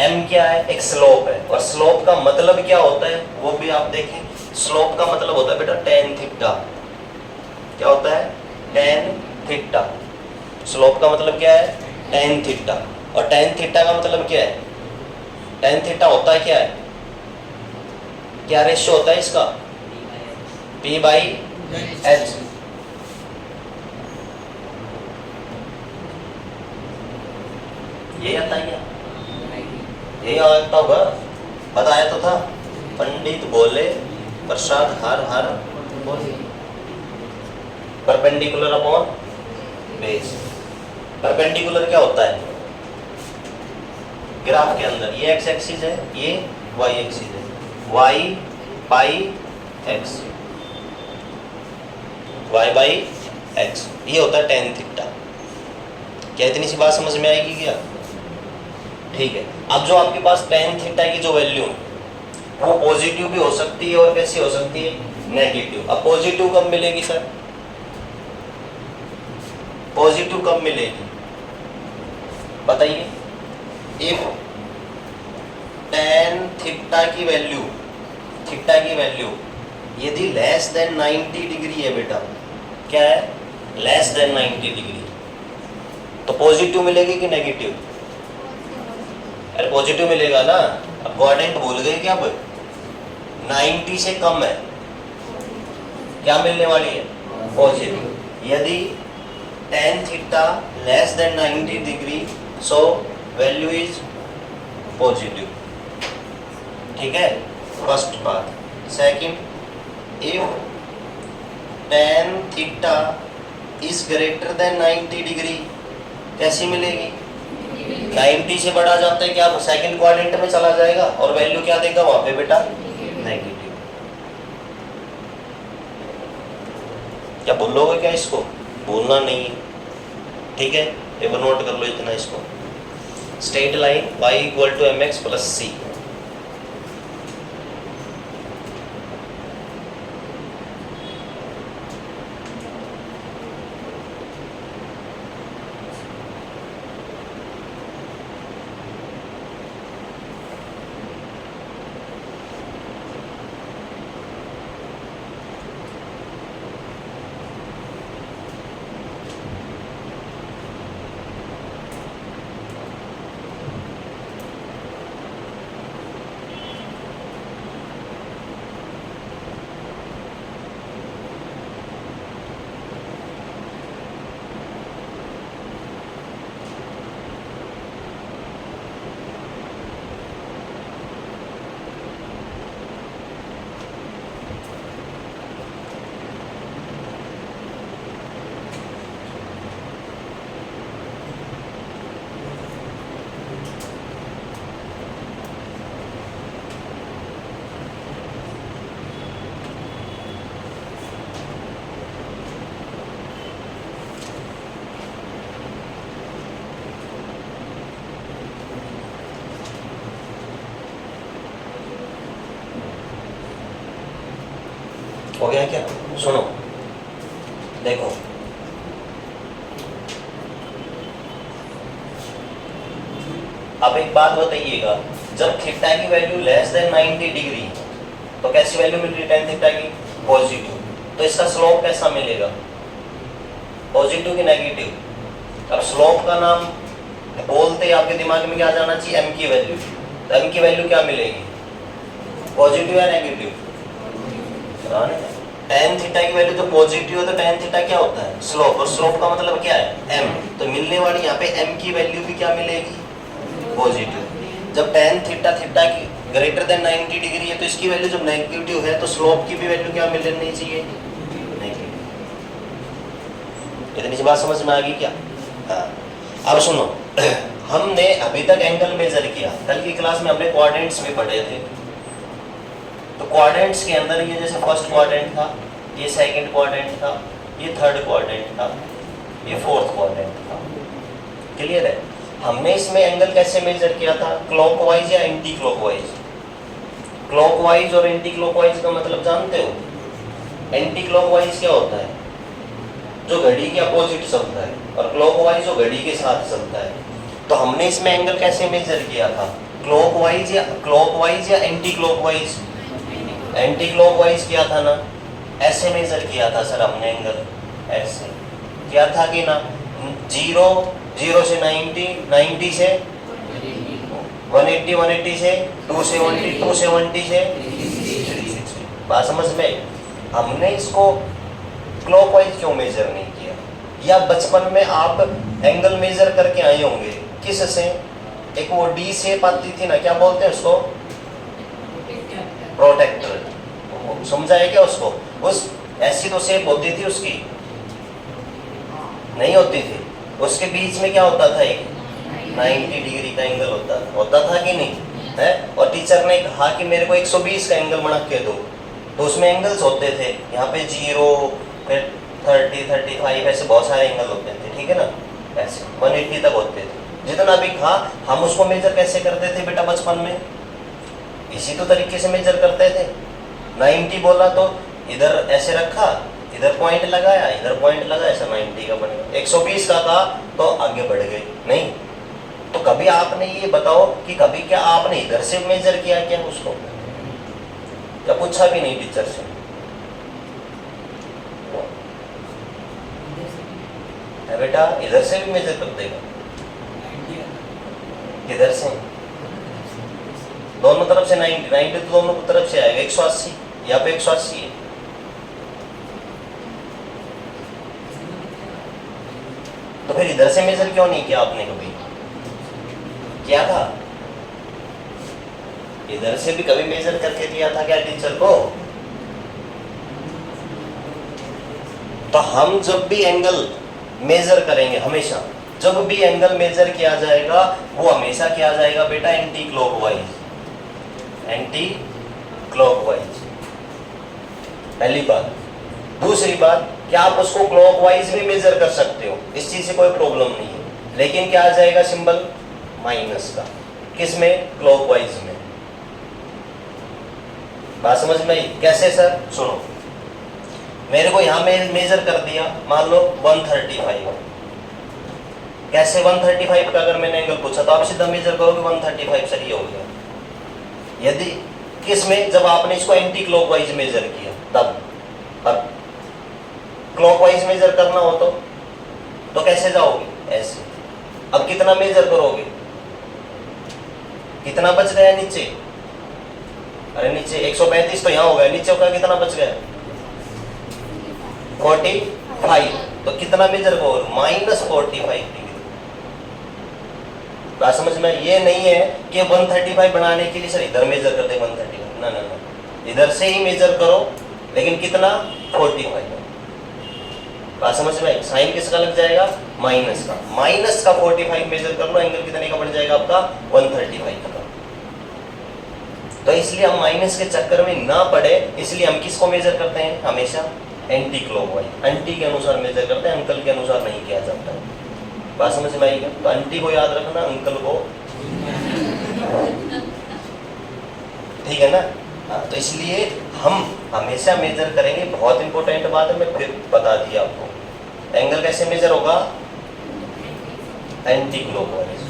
Speaker 1: m क्या है? एक स्लोप है, और स्लोप का मतलब क्या होता है वो भी आप देखें। स्लोप का मतलब होता है बेटा tan थीटा। क्या होता है? tan theta. स्लोप का मतलब क्या है? tan theta. और tan थीटा का मतलब क्या है? tan थीटा होता है क्या है? क्या रेशियो होता है इसका? p by h। ये आता है क्या? ये आता होगा, बताया तो था। पंडित बोले प्रसाद हर हर बोले, परपेंडिकुलर अपॉन बेस। परपेंडिकुलर क्या होता है ग्राफ के अंदर? ये x एक्सिस है, ये y एक्सिस है, y by x, y by x, ये होता है tan थीटा। क्या इतनी सी बात समझ में आएगी क्या? ठीक है। अब जो आपके पास tan थीटा की जो वैल्यू वो पॉजिटिव भी हो सकती है और कैसी हो सकती है? नेगेटिव। अब पॉजिटिव कब मिलेगी सर? पॉजिटिव कब मिलेगी बताइए? इफ tan थीटा की वैल्यू यदि लेस देन 90 डिग्री है बेटा, क्या है? Less than 90 degree. तो पॉजिटिव मिलेगी कि नेगेटिव? अरे पॉजिटिव मिलेगा ना। अब क्वाड्रेंट भूल गए क्या? अब 90 से कम है, क्या मिलने वाली है? पॉजिटिव। यदि tan theta less than 90 degree, so value is positive. ठीक है, फर्स्ट बात। Second, if tan theta is greater than 90 degree, कैसी मिलेगी? 90 से बड़ा जाता है क्या? सेकंड क्वाड्रेंट में चला जाएगा और वैल्यू क्या देगा वहां पे बेटा? नेगेटिव। क्या भूलोगे क्या इसको? भूलना नहीं है, ठीक है। टेबल नोट कर लो इतना इसको। Straight line y equal to mx plus c। हो गया क्या? सुनो, देखो, अब एक बात बताइएगा, जब थीटा की वैल्यू लेस देन 90 डिग्री, तो कैसी वैल्यू मिल रही है tan थीटा की? पॉजिटिव। तो इसका स्लोप कैसा मिलेगा? पॉजिटिव की नेगेटिव? अब स्लोप का नाम बोलते ही आपके दिमाग में क्या जाना चाहिए? m की वैल्यू। तो m की वैल्यू क्या मिलेगी? पॉजिटिव या नेगेटिव? tan थीटा की वैल्यू तो पॉजिटिव है, तो tan थीटा क्या होता है? स्लोप। और स्लोप का मतलब क्या है? m। तो मिलने वाली यहाँ पे m की वैल्यू भी क्या मिलेगी? पॉजिटिव। जब tan थीटा थीटा की ग्रेटर देन 90 डिग्री है, तो इसकी वैल्यू जब नेगेटिव है, तो स्लोप की भी वैल्यू क्या मिलनी चाहिए? नेगेटिव। इतनी सी बात समझ में आ गई क्या? हाँ। अब सुनो, हमने अभी तक एंगल मेजर किया, कल की क्लास में हमने क्वाड्रेंट्स भी पढ़े थे। तो क्वाड्रेंट्स के अंदर ये जैसे फर्स्ट क्वाड्रेंट था, ये सेकंड क्वाड्रेंट था, ये थर्ड क्वाड्रेंट था, ये फोर्थ क्वाड्रेंट था। क्लियर है? हमने इसमें एंगल कैसे मेजर किया था? क्लॉकवाइज या एंटी क्लॉकवाइज? क्लॉकवाइज और एंटी क्लॉकवाइज का मतलब जानते हो? एंटी क्लॉकवाइज क्या होता है? जो घड़ी के अपोजिट चलता है, और क्लॉकवाइज जो घड़ी के साथ चलता है। तो हमने इसमें एंगल कैसे मेजर किया था? क्लॉकवाइज या एंटी क्लॉकवाइज? एंटी क्लॉकवाइज किया था ना, ऐसे मेजर किया था सर हमने एंगल, ऐसे किया था कि ना? 0 से 90, 90 से 180, 180 से 270, 270 से 360। बात समझ में? हमने इसको क्लॉकवाइज क्यों मेजर नहीं किया? या बचपन में आप एंगल मेजर करके आए होंगे, किस से? एक वो डी शेप आती थी ना, क्या बोलते हैं उसको? प्रोटेक्टर। समझा है क्या उसको? उस ऐसी तो शेप होती थी उसकी? नहीं होती थी। उसके बीच में क्या होता था? एक 90 डिग्री का एंगल होता था कि नहीं है? और टीचर ने कहा कि मेरे को 120 का एंगल बना के दो, तो उसमें एंगल्स होते थे, यहाँ पे 0, फिर 30, 35, ऐसे बहुत सारे एंगल होते थे, ठीक है ना? ऐसे 180 तक होते थे। जितना भी कहा, हम उसको मेजर कैसे करते थे बेटा बचपन में? इसी तो तरीके से मेजर करते थे। 90 बोला तो इधर ऐसे रखा, इधर पॉइंट लगाया, इधर पॉइंट लगाया, ऐसा 90 का बनेगा। 120 का कहा तो आगे बढ़ गए। नहीं तो कभी आपने ये बताओ कि कभी क्या आपने इधर से मेजर किया क्या उसको? क्या पूछा भी नहीं टीचर से? बेटा इधर से भी मेजर कर देगा, किधर से, दोनों तरफ से 90, 90 तो दोनों तरफ से आएगा 180, यहाँ पे 180 है। तो फिर इधर से मेजर क्यों नहीं किया आपने कभी? क्या था, इधर से भी कभी मेजर करके दिया था क्या टीचर को? तो हम जब भी एंगल मेजर करेंगे, हमेशा जब भी एंगल मेजर किया जाएगा वो हमेशा किया जाएगा बेटा एंटी क्लॉकवाइज, एंटी क्लॉकवाइज, पहली बात। दूसरी बात, क्या आप उसको क्लॉकवाइज भी मेजर कर सकते हो, इस चीज से कोई प्रॉब्लम नहीं है, लेकिन क्या आ जाएगा सिंबल माइनस का, किसमें? क्लॉकवाइज में। बात समझ में आई? कैसे सर? सुनो, मेरे को यहां में मेजर कर दिया, मान लो 135, कैसे 135 का अगर मैंने एंगल पूछा तो आप सीधा मेजर करोगे 135 सर, ये हो गया। यदि किस में? जब आपने इसको एंटी क्लॉकवाइज मेजर किया तब। अब क्लॉकवाइज मेजर करना हो तो कैसे जाओगे? ऐसे। अब कितना मेजर करोगे? कितना बच गया नीचे? अरे नीचे 135 तो यहाँ हो गया, नीचे का कितना बच गया? 45। तो कितना मेजर करोगे? -45 डिग्री। बात समझ में? ये नहीं है कि 135 बनाने के लिए सर इधर मेजर कर दे 135, ना ना ना, इधर से ही मेजर करो, लेकिन कितना? 45। बात समझ में? साइन किसका लग जाएगा? माइनस का। माइनस का 45 मेजर कर लो, एंगल कितने का बन जाएगा आपका? 135 का। तो इसलिए हम माइनस के चक्कर में ना पड़े, इसलिए हम किसको मेजर करते हैं? हमेशा एंटी क्लॉकवाइज, एंटी के अनुसार मेजर करते हैं, अंकल के अनुसार नहीं किया जाता है। बात समझ में आएगी? तो आंटी को याद रखना, अंकल को ठीक है ना? तो इसलिए हम हमेशा मेजर करेंगे, बहुत इंपॉर्टेंट बात है, मैं फिर बता दिया आपको। एंगल कैसे मेजर होगा? एंटी क्लॉकवाइज,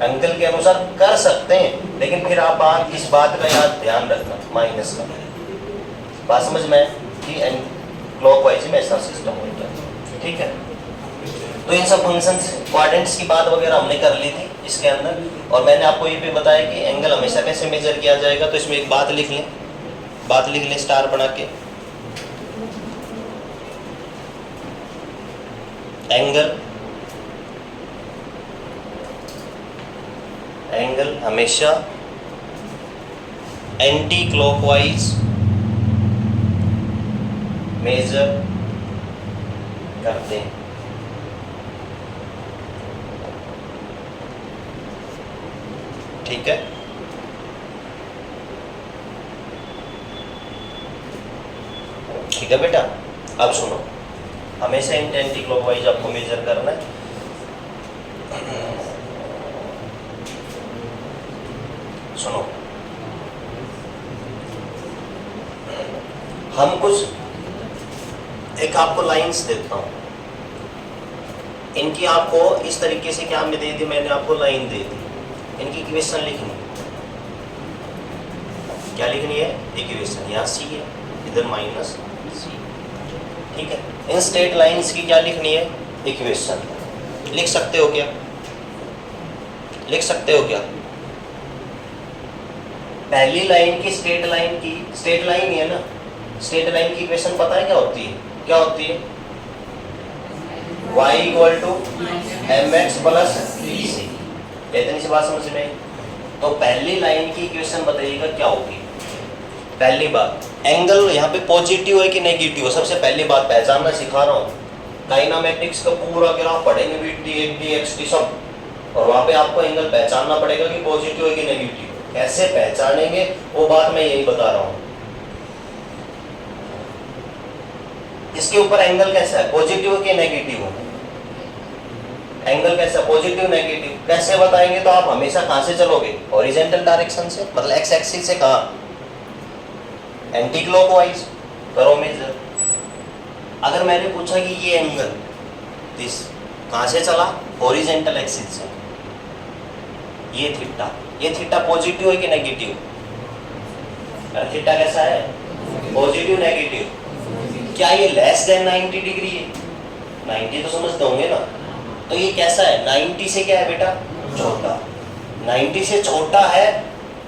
Speaker 1: अंकल के अनुसार कर सकते हैं, लेकिन फिर आप इस बात का याद ध्यान रखना, माइनस का। बात समझ में? कि क्लॉकवाइज में ऐसा सिस्टम होता है, ठीक है? तो इन सब फंक्शंस, क्वाड्रेंट्स की बात वगैरह हमने कर ली थी इसके अंदर, और मैंने आपको ये भी बताया कि एंगल हमेशा कैसे मेजर किया जाएगा। तो इसमें एक बात लिख लें, स्टार बना के, एंगल हमेशा एंटी क्लॉकवाइज मेजर करते हैं। ठीक है? ठीक है बेटा, अब सुनो, हमेशा एंटी क्लॉकवाइज आपको मेजर करना है। सुनो, हम कुछ एक आपको लाइंस देता हूं, इनकी आपको इस तरीके से क्या दे दी, मैंने आपको लाइन दे दी, इनकी इक्वेशन लिखनी है। क्या लिखनी है? इक्वेशन। यहाँ सी है, इधर माइनस सी, ठीक है? इन स्ट्रेट लाइंस की क्या लिखनी है? इक्वेशन। लिख सकते हो क्या? लिख सकते हो क्या? पहली लाइन की स्ट्रेट लाइन ही है ना, स्ट्रेट लाइन की इक्वेशन पता है क्या होती है? क्या होती है? y = mx + bc। इतनी सी बात समझ में? तो पहली लाइन की इक्वेशन बताइएगा क्या होगी। पहली बात, एंगल यहाँ पे पॉजिटिव है कि नेगेटिव है, सबसे पहली बात पहचानना सिखा रहा हूँ। काइनामेटिक्स का पूरा ग्राफ पढ़ेंगे, v xt सब, और वहाँ पे आपको एंगल पहचानना पड़ेगा कि पॉजिटिव है कि नेगेटिव। कैसे पहचानेंगे वो बात मैं यही बता रहा हूँ। इसके ऊपर एंगल कैसा है? पॉजिटिव है कि नेगेटिव है? एंगल कैसा? Positive negative. कैसे बताएंगे? तो आप हमेशा कहां से चलोगे? हॉरिजॉन्टल डायरेक्शन से, मतलब एक्स एक्सिस से। कहां? Anti clockwise. करो मेजर। अगर मैंने पूछा कि ये एंगल दिस कहां से चला? हॉरिजॉन्टल एक्सिस से। ये थीटा पॉजिटिव है कि नेगेटिव? थीटा कैसा है? Positive negative. क्या ये लेस देन 90 डिग्री है? 90 तो समझते होंगे ना। तो ये कैसा है, 90 से क्या है बेटा, छोटा। 90 से छोटा है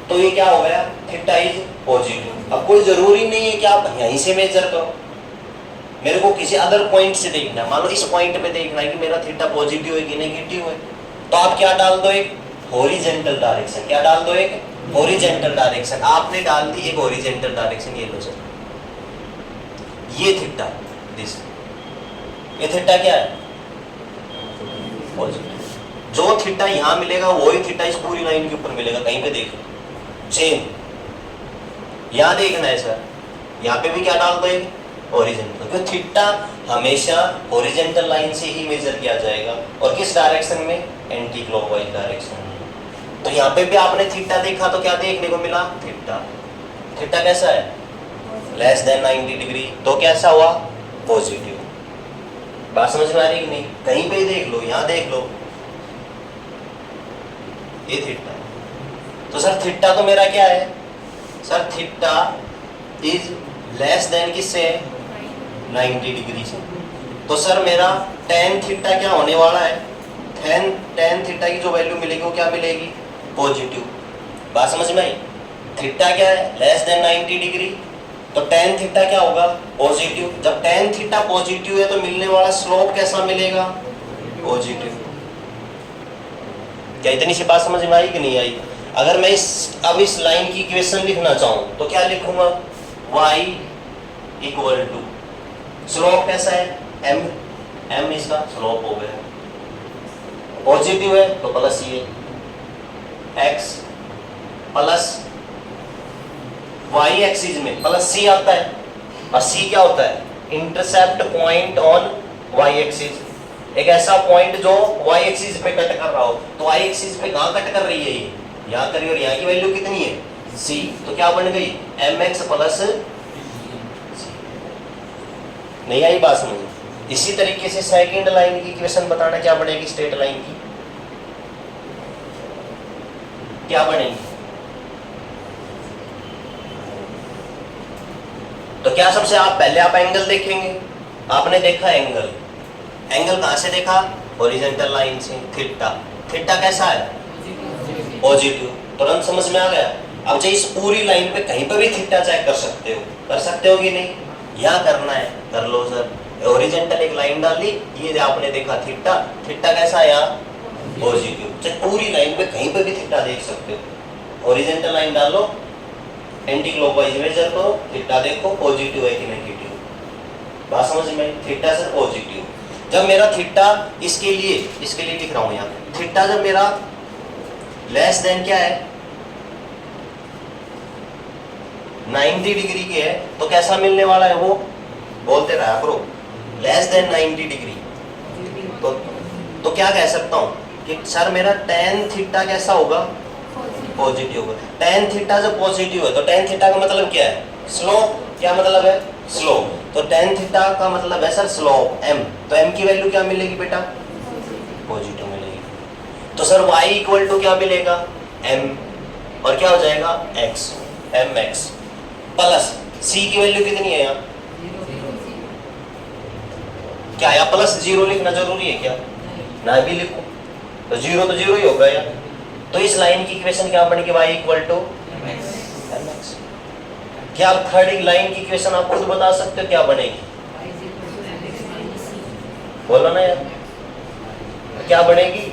Speaker 1: तो ये क्या हो गया, थीटा इज पॉजिटिव। अब कोई जरूरी नहीं है कि आप यहीं से मेजर करो, मेरे को किसी अदर पॉइंट से देखना है। मान लो इस पॉइंट पे देखना है कि मेरा थीटा पॉजिटिव है कि नेगेटिव है, तो आप क्या डाल दो, एक हॉरिजॉन्टल डायरेक्शन। क्या डाल दो, एक हॉरिजॉन्टल डायरेक्शन। आपने डाल दी एक हॉरिजॉन्टल डायरेक्शन, ये लो सर, ये थीटा, दिस, ये थीटा क्या है, पॉजिटिव। जो थीटा यहां मिलेगा वही थीटा इस पूरी लाइन के ऊपर मिलेगा। कहीं पे देखो सेम, यहां देखना है सर, यहाँ पे भी क्या डाल दो, एक हॉरिजॉन्टल, क्योंकि थीटा हमेशा हॉरिजॉन्टल लाइन से ही मेजर किया जाएगा। और किस डायरेक्शन में, एंटी क्लॉकवाइज डायरेक्शन में। तो यहाँ पे भी आपने थीटा देखा तो क्या देखने को मिला, थीटा। थीटा कैसा है, लेस देन 90 डिग्री, तो कैसा हुआ, पॉजिटिव। बात समझ में आ रही कि नहीं, कहीं पे देख लो, यहाँ देख लो, ये थीटा। तो सर थीटा तो मेरा क्या है, sir theta is less than किससे, 90 डिग्री से। तो सर मेरा tan थीटा क्या होने वाला है, tan थीटा की जो वैल्यू मिलेगी वो क्या मिलेगी, पॉजिटिव। बात समझ में आई, थीटा क्या है, लेस देन 90 डिग्री, तो tan थीटा क्या होगा, पॉजिटिव। जब tan थीटा पॉजिटिव है तो मिलने वाला स्लोप कैसा मिलेगा, पॉजिटिव। क्या इतनी सी बात समझ में आई कि नहीं आई। अगर मैं अब इस लाइन की इक्वेशन लिखना चाहूं तो क्या लिखूंगा, y इक्वल टू, स्लोप कैसा है, m इसका स्लोप हो गया, पॉजिटिव है तो प्लस ये, x प्लस y एक्सिस में प्लस c आता है, और c क्या होता है, intercept point on y axis. एक ऐसा पॉइंट जो y एक्सिस पे कट कर रहा हो, तो y एक्सिस पे कहाँ कट कर रही है, ये यहाँ कर रही है, और यहाँ की वैल्यू कितनी है, c। तो क्या बन गई, mx प्लस c। नहीं आई बात समझ। इसी तरीके से सेकंड लाइन की इक्वेशन बताना, क्या बनेगी, स्ट्रेट लाइन की क्या बनेगी। तो क्या सबसे आप पहले आप एंगल देखेंगे, आपने देखा एंगल, एंगल कहां से देखा, हॉरिजॉन्टल लाइन से, थीटा। थीटा कैसा है, पॉजिटिव, तुरंत समझ में आ गया। अब चाहे इस पूरी लाइन पे कहीं पर भी थीटा चेक कर सकते हो कि नहीं, यहाँ करना है कर लो सर। हॉरिजॉन्टल एक लाइन डाल ली, ये आपने देखा थीटा, थीटा कैसा है यहाँ, पॉजिटिव। चाहे पूरी लाइन पे कहीं पर भी थीटा देख सकते हो, हॉरिजॉन्टल लाइन डालो, एंटी क्लॉकवाइज मेजर करो, थीटा देखो पॉजिटिव है कि नेगेटिव। बात समझ में, थीटा सर पॉजिटिव। जब मेरा थीटा इसके लिए लिख रहा हूं यहाँ, थीटा जब मेरा लेस देन क्या है, 90 डिग्री के है, तो कैसा मिलने वाला है, वो बोलते रहा करो, लेस देन 90 डिग्री। तो क्या कह सकता हूं कि सर मेरा tan थीटा कैसा होगा, पॉजिटिव होगा। tan थीटा जब पॉजिटिव है तो tan थीटा का मतलब क्या है, स्लोप। क्या मतलब है, स्लोप। तो tan थीटा का मतलब है सर स्लोप m, तो m की वैल्यू क्या मिलेगी बेटा, पॉजिटिव मिलेगी। तो सर y इक्वल टू क्या मिलेगा, m, और क्या हो जाएगा, x, mx प्लस c की वैल्यू कितनी है यहाँ, क्या यहाँ प्लस 0 लिखना जरूरी है क्या, ना भी लिखो तो 0 तो 0 ही होगा यार। तो इस लाइन की इक्वेशन क्या बनेगी, y इक्वल टू mx। क्या आप थर्ड लाइन की इक्वेशन आप खुद बता सकते हो क्या बनेगी, बोलो ना यार, क्या बनेगी,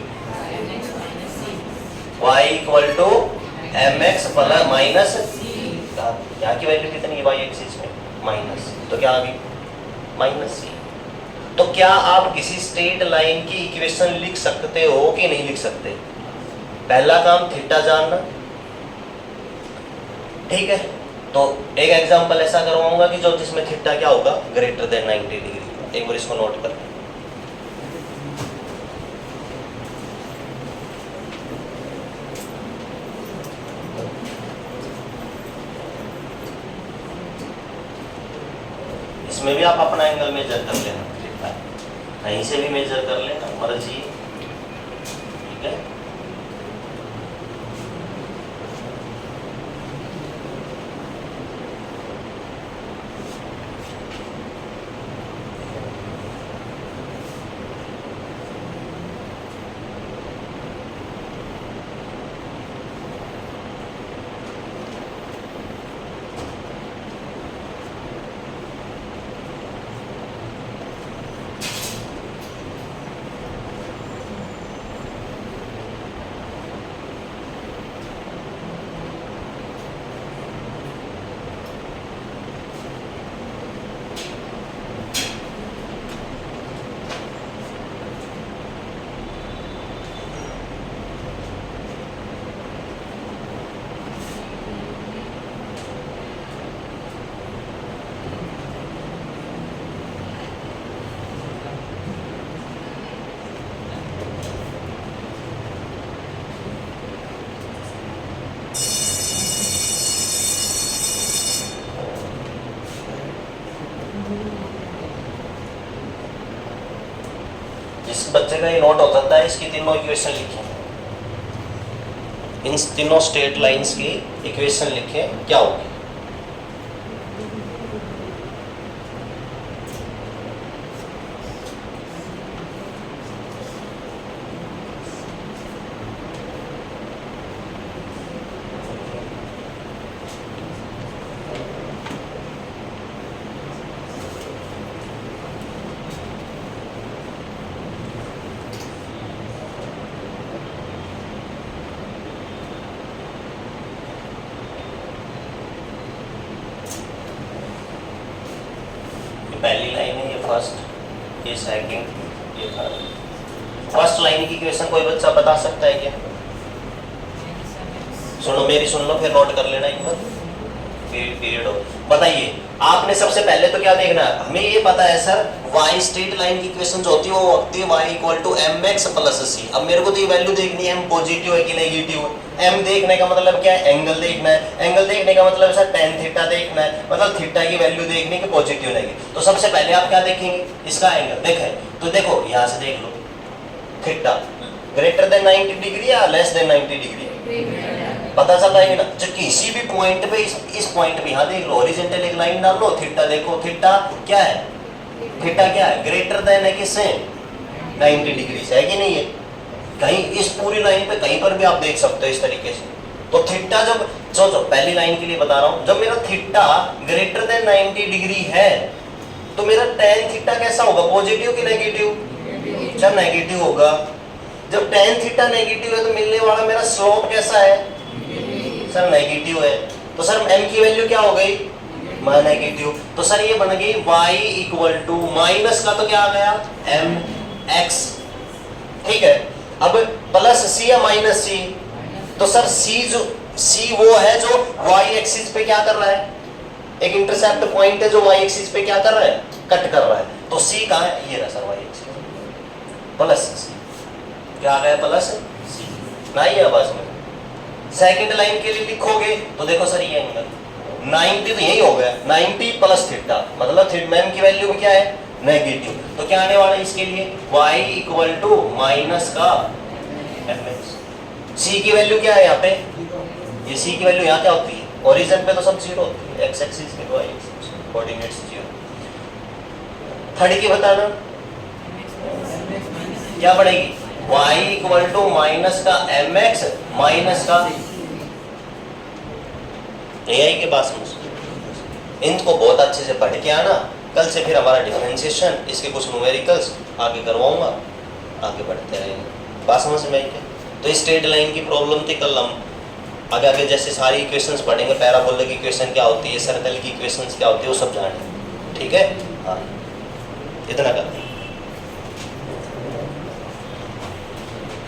Speaker 1: y equal to mx plus minus, यहाँ की वैल्यू कितनी है y एक्सिस में, माइनस, तो क्या आ गई, माइनस c। तो क्या आप किसी स्ट्रेट लाइन की इक्वेशन लिख सकते हो कि नहीं लिख सकते, पहला काम थीटा जानना, ठीक है। तो एक एग्जांपल ऐसा करवाऊंगा कि जो जिसमें थीटा क्या होगा, ग्रेटर देन 90 डिग्री। एक बार इसको नोट कर, इसमें भी आप अपना एंगल मेजर कर लेना, कहीं से भी मेजर कर लेना, मर्जी, ठीक है। बच्चे का ये नोट हो सकता है, इसकी तीनों इक्वेशन लिखें, इन तीनों स्ट्रेट लाइंस की इक्वेशन लिखें क्या होगी। पहली लाइन है, ये फर्स्ट, ये सेकंड, ये थर्ड। फर्स्ट लाइन की इक्वेशन कोई बच्चा बता सकता है क्या? सुनो, मेरी सुन लो, फिर नोट कर लेना एक बार। पीरियड हो, बताइए आपने सबसे पहले तो क्या देखना है, हमें ये पता है सर y स्ट्रेट लाइन की इक्वेशन जो होती है वो होती है y equal to mx plus c। अब मेरे को तो ये वैल्यू देखनी है m पॉजिटिव है कि नेगेटिव है। m देखने का मतलब क्या है, एंगल देखना है। एंगल देखने का मतलब सर tan थीटा देखना है, मतलब थीटा की वैल्यू देखनी है कि पॉजिटिव नेगेटिव। तो सबसे पहले आप क्या देखेंगे, इसका एंगल देखें। तो देखो यहाँ से देख लो, थीटा ग्रेटर देन 90 डिग्री या लेस देन 90 डिग्री, पता चल रहा है ना। जो किसी भी पॉइंट पे इस पॉइंट पे यहाँ देख लो, हॉरिजॉन्टल एक लाइन डाल लो, थीटा देखो, थीटा क्या है, थीटा क्या है, ग्रेटर देन है किससे, 90 डिग्री से, है कि नहीं है। कहीं इस पूरी लाइन पे कहीं पर भी आप देख सकते हो इस तरीके से। तो थीटा जब सोचो, पहली लाइन के लिए बता रहा हूँ, जब मेरा थीटा ग्रेटर देन 90 डिग्री है तो मेरा tan थीटा कैसा होगा, पॉजिटिव कि नेगेटिव? अच्छा नेगेटिव होगा। जब tan थीटा नेगेटिव है तो मिलने वाला मेरा स्लोप कैसा है सर, नेगेटिव है। तो सर m की वैल्यू क्या हो गई, नेगेटिव। तो सर ये बन गई y इक्वल टू माइनस का तो क्या आ गया mx, ठीक है। अब प्लस c या माइनस c, तो सर c वो है जो y एक्सिस पे क्या कर रहा है, एक इंटरसेप्ट पॉइंट है जो y एक्सिस पे क्या कर रहा है, कट कर रहा है। तो c कहाँ है, ये रहा sir y axis, plus c, क्या आ गया प्लस c ना, ये आवाज में। सेकंड लाइन के लिए लिखोगे तो देखो सर ये एंगल 90 तो यही हो गया, 90 प्लस थीटा, मतलब थीटा की वैल्यू क्या है, नेगेटिव। तो क्या आने वाला है इसके लिए, y इक्वल टू माइनस का mx। c की वैल्यू क्या है यहाँ पे, ये c की वैल्यू यहाँ क्या होती है, ओरिजिन पे तो सब जीरो होती है, x एक्सिस पे तो y axis coordinates zero. Third की बताना क्या पड़ेगी, y इक्वल टू माइनस का mx माइनस का AI के पास में। इनको बहुत अच्छे से पढ़ के आना, कल से फिर हमारा डिफरेंशिएशन, इसके कुछ न्यूमेरिकल्स आगे करवाऊंगा, आगे बढ़ते रहेंगे। बात समझ में आई क्या? तो स्ट्रेट लाइन की प्रॉब्लम थी, कल हम आगे आगे जैसे सारी इक्वेशंस पढ़ेंगे, पैराबोला की इक्वेशन क्या होती है, सर्कल की इक्वेशंस क्या होती है, वो सब जानेंगे, ठीक है। हाँ, इतना करते हैं।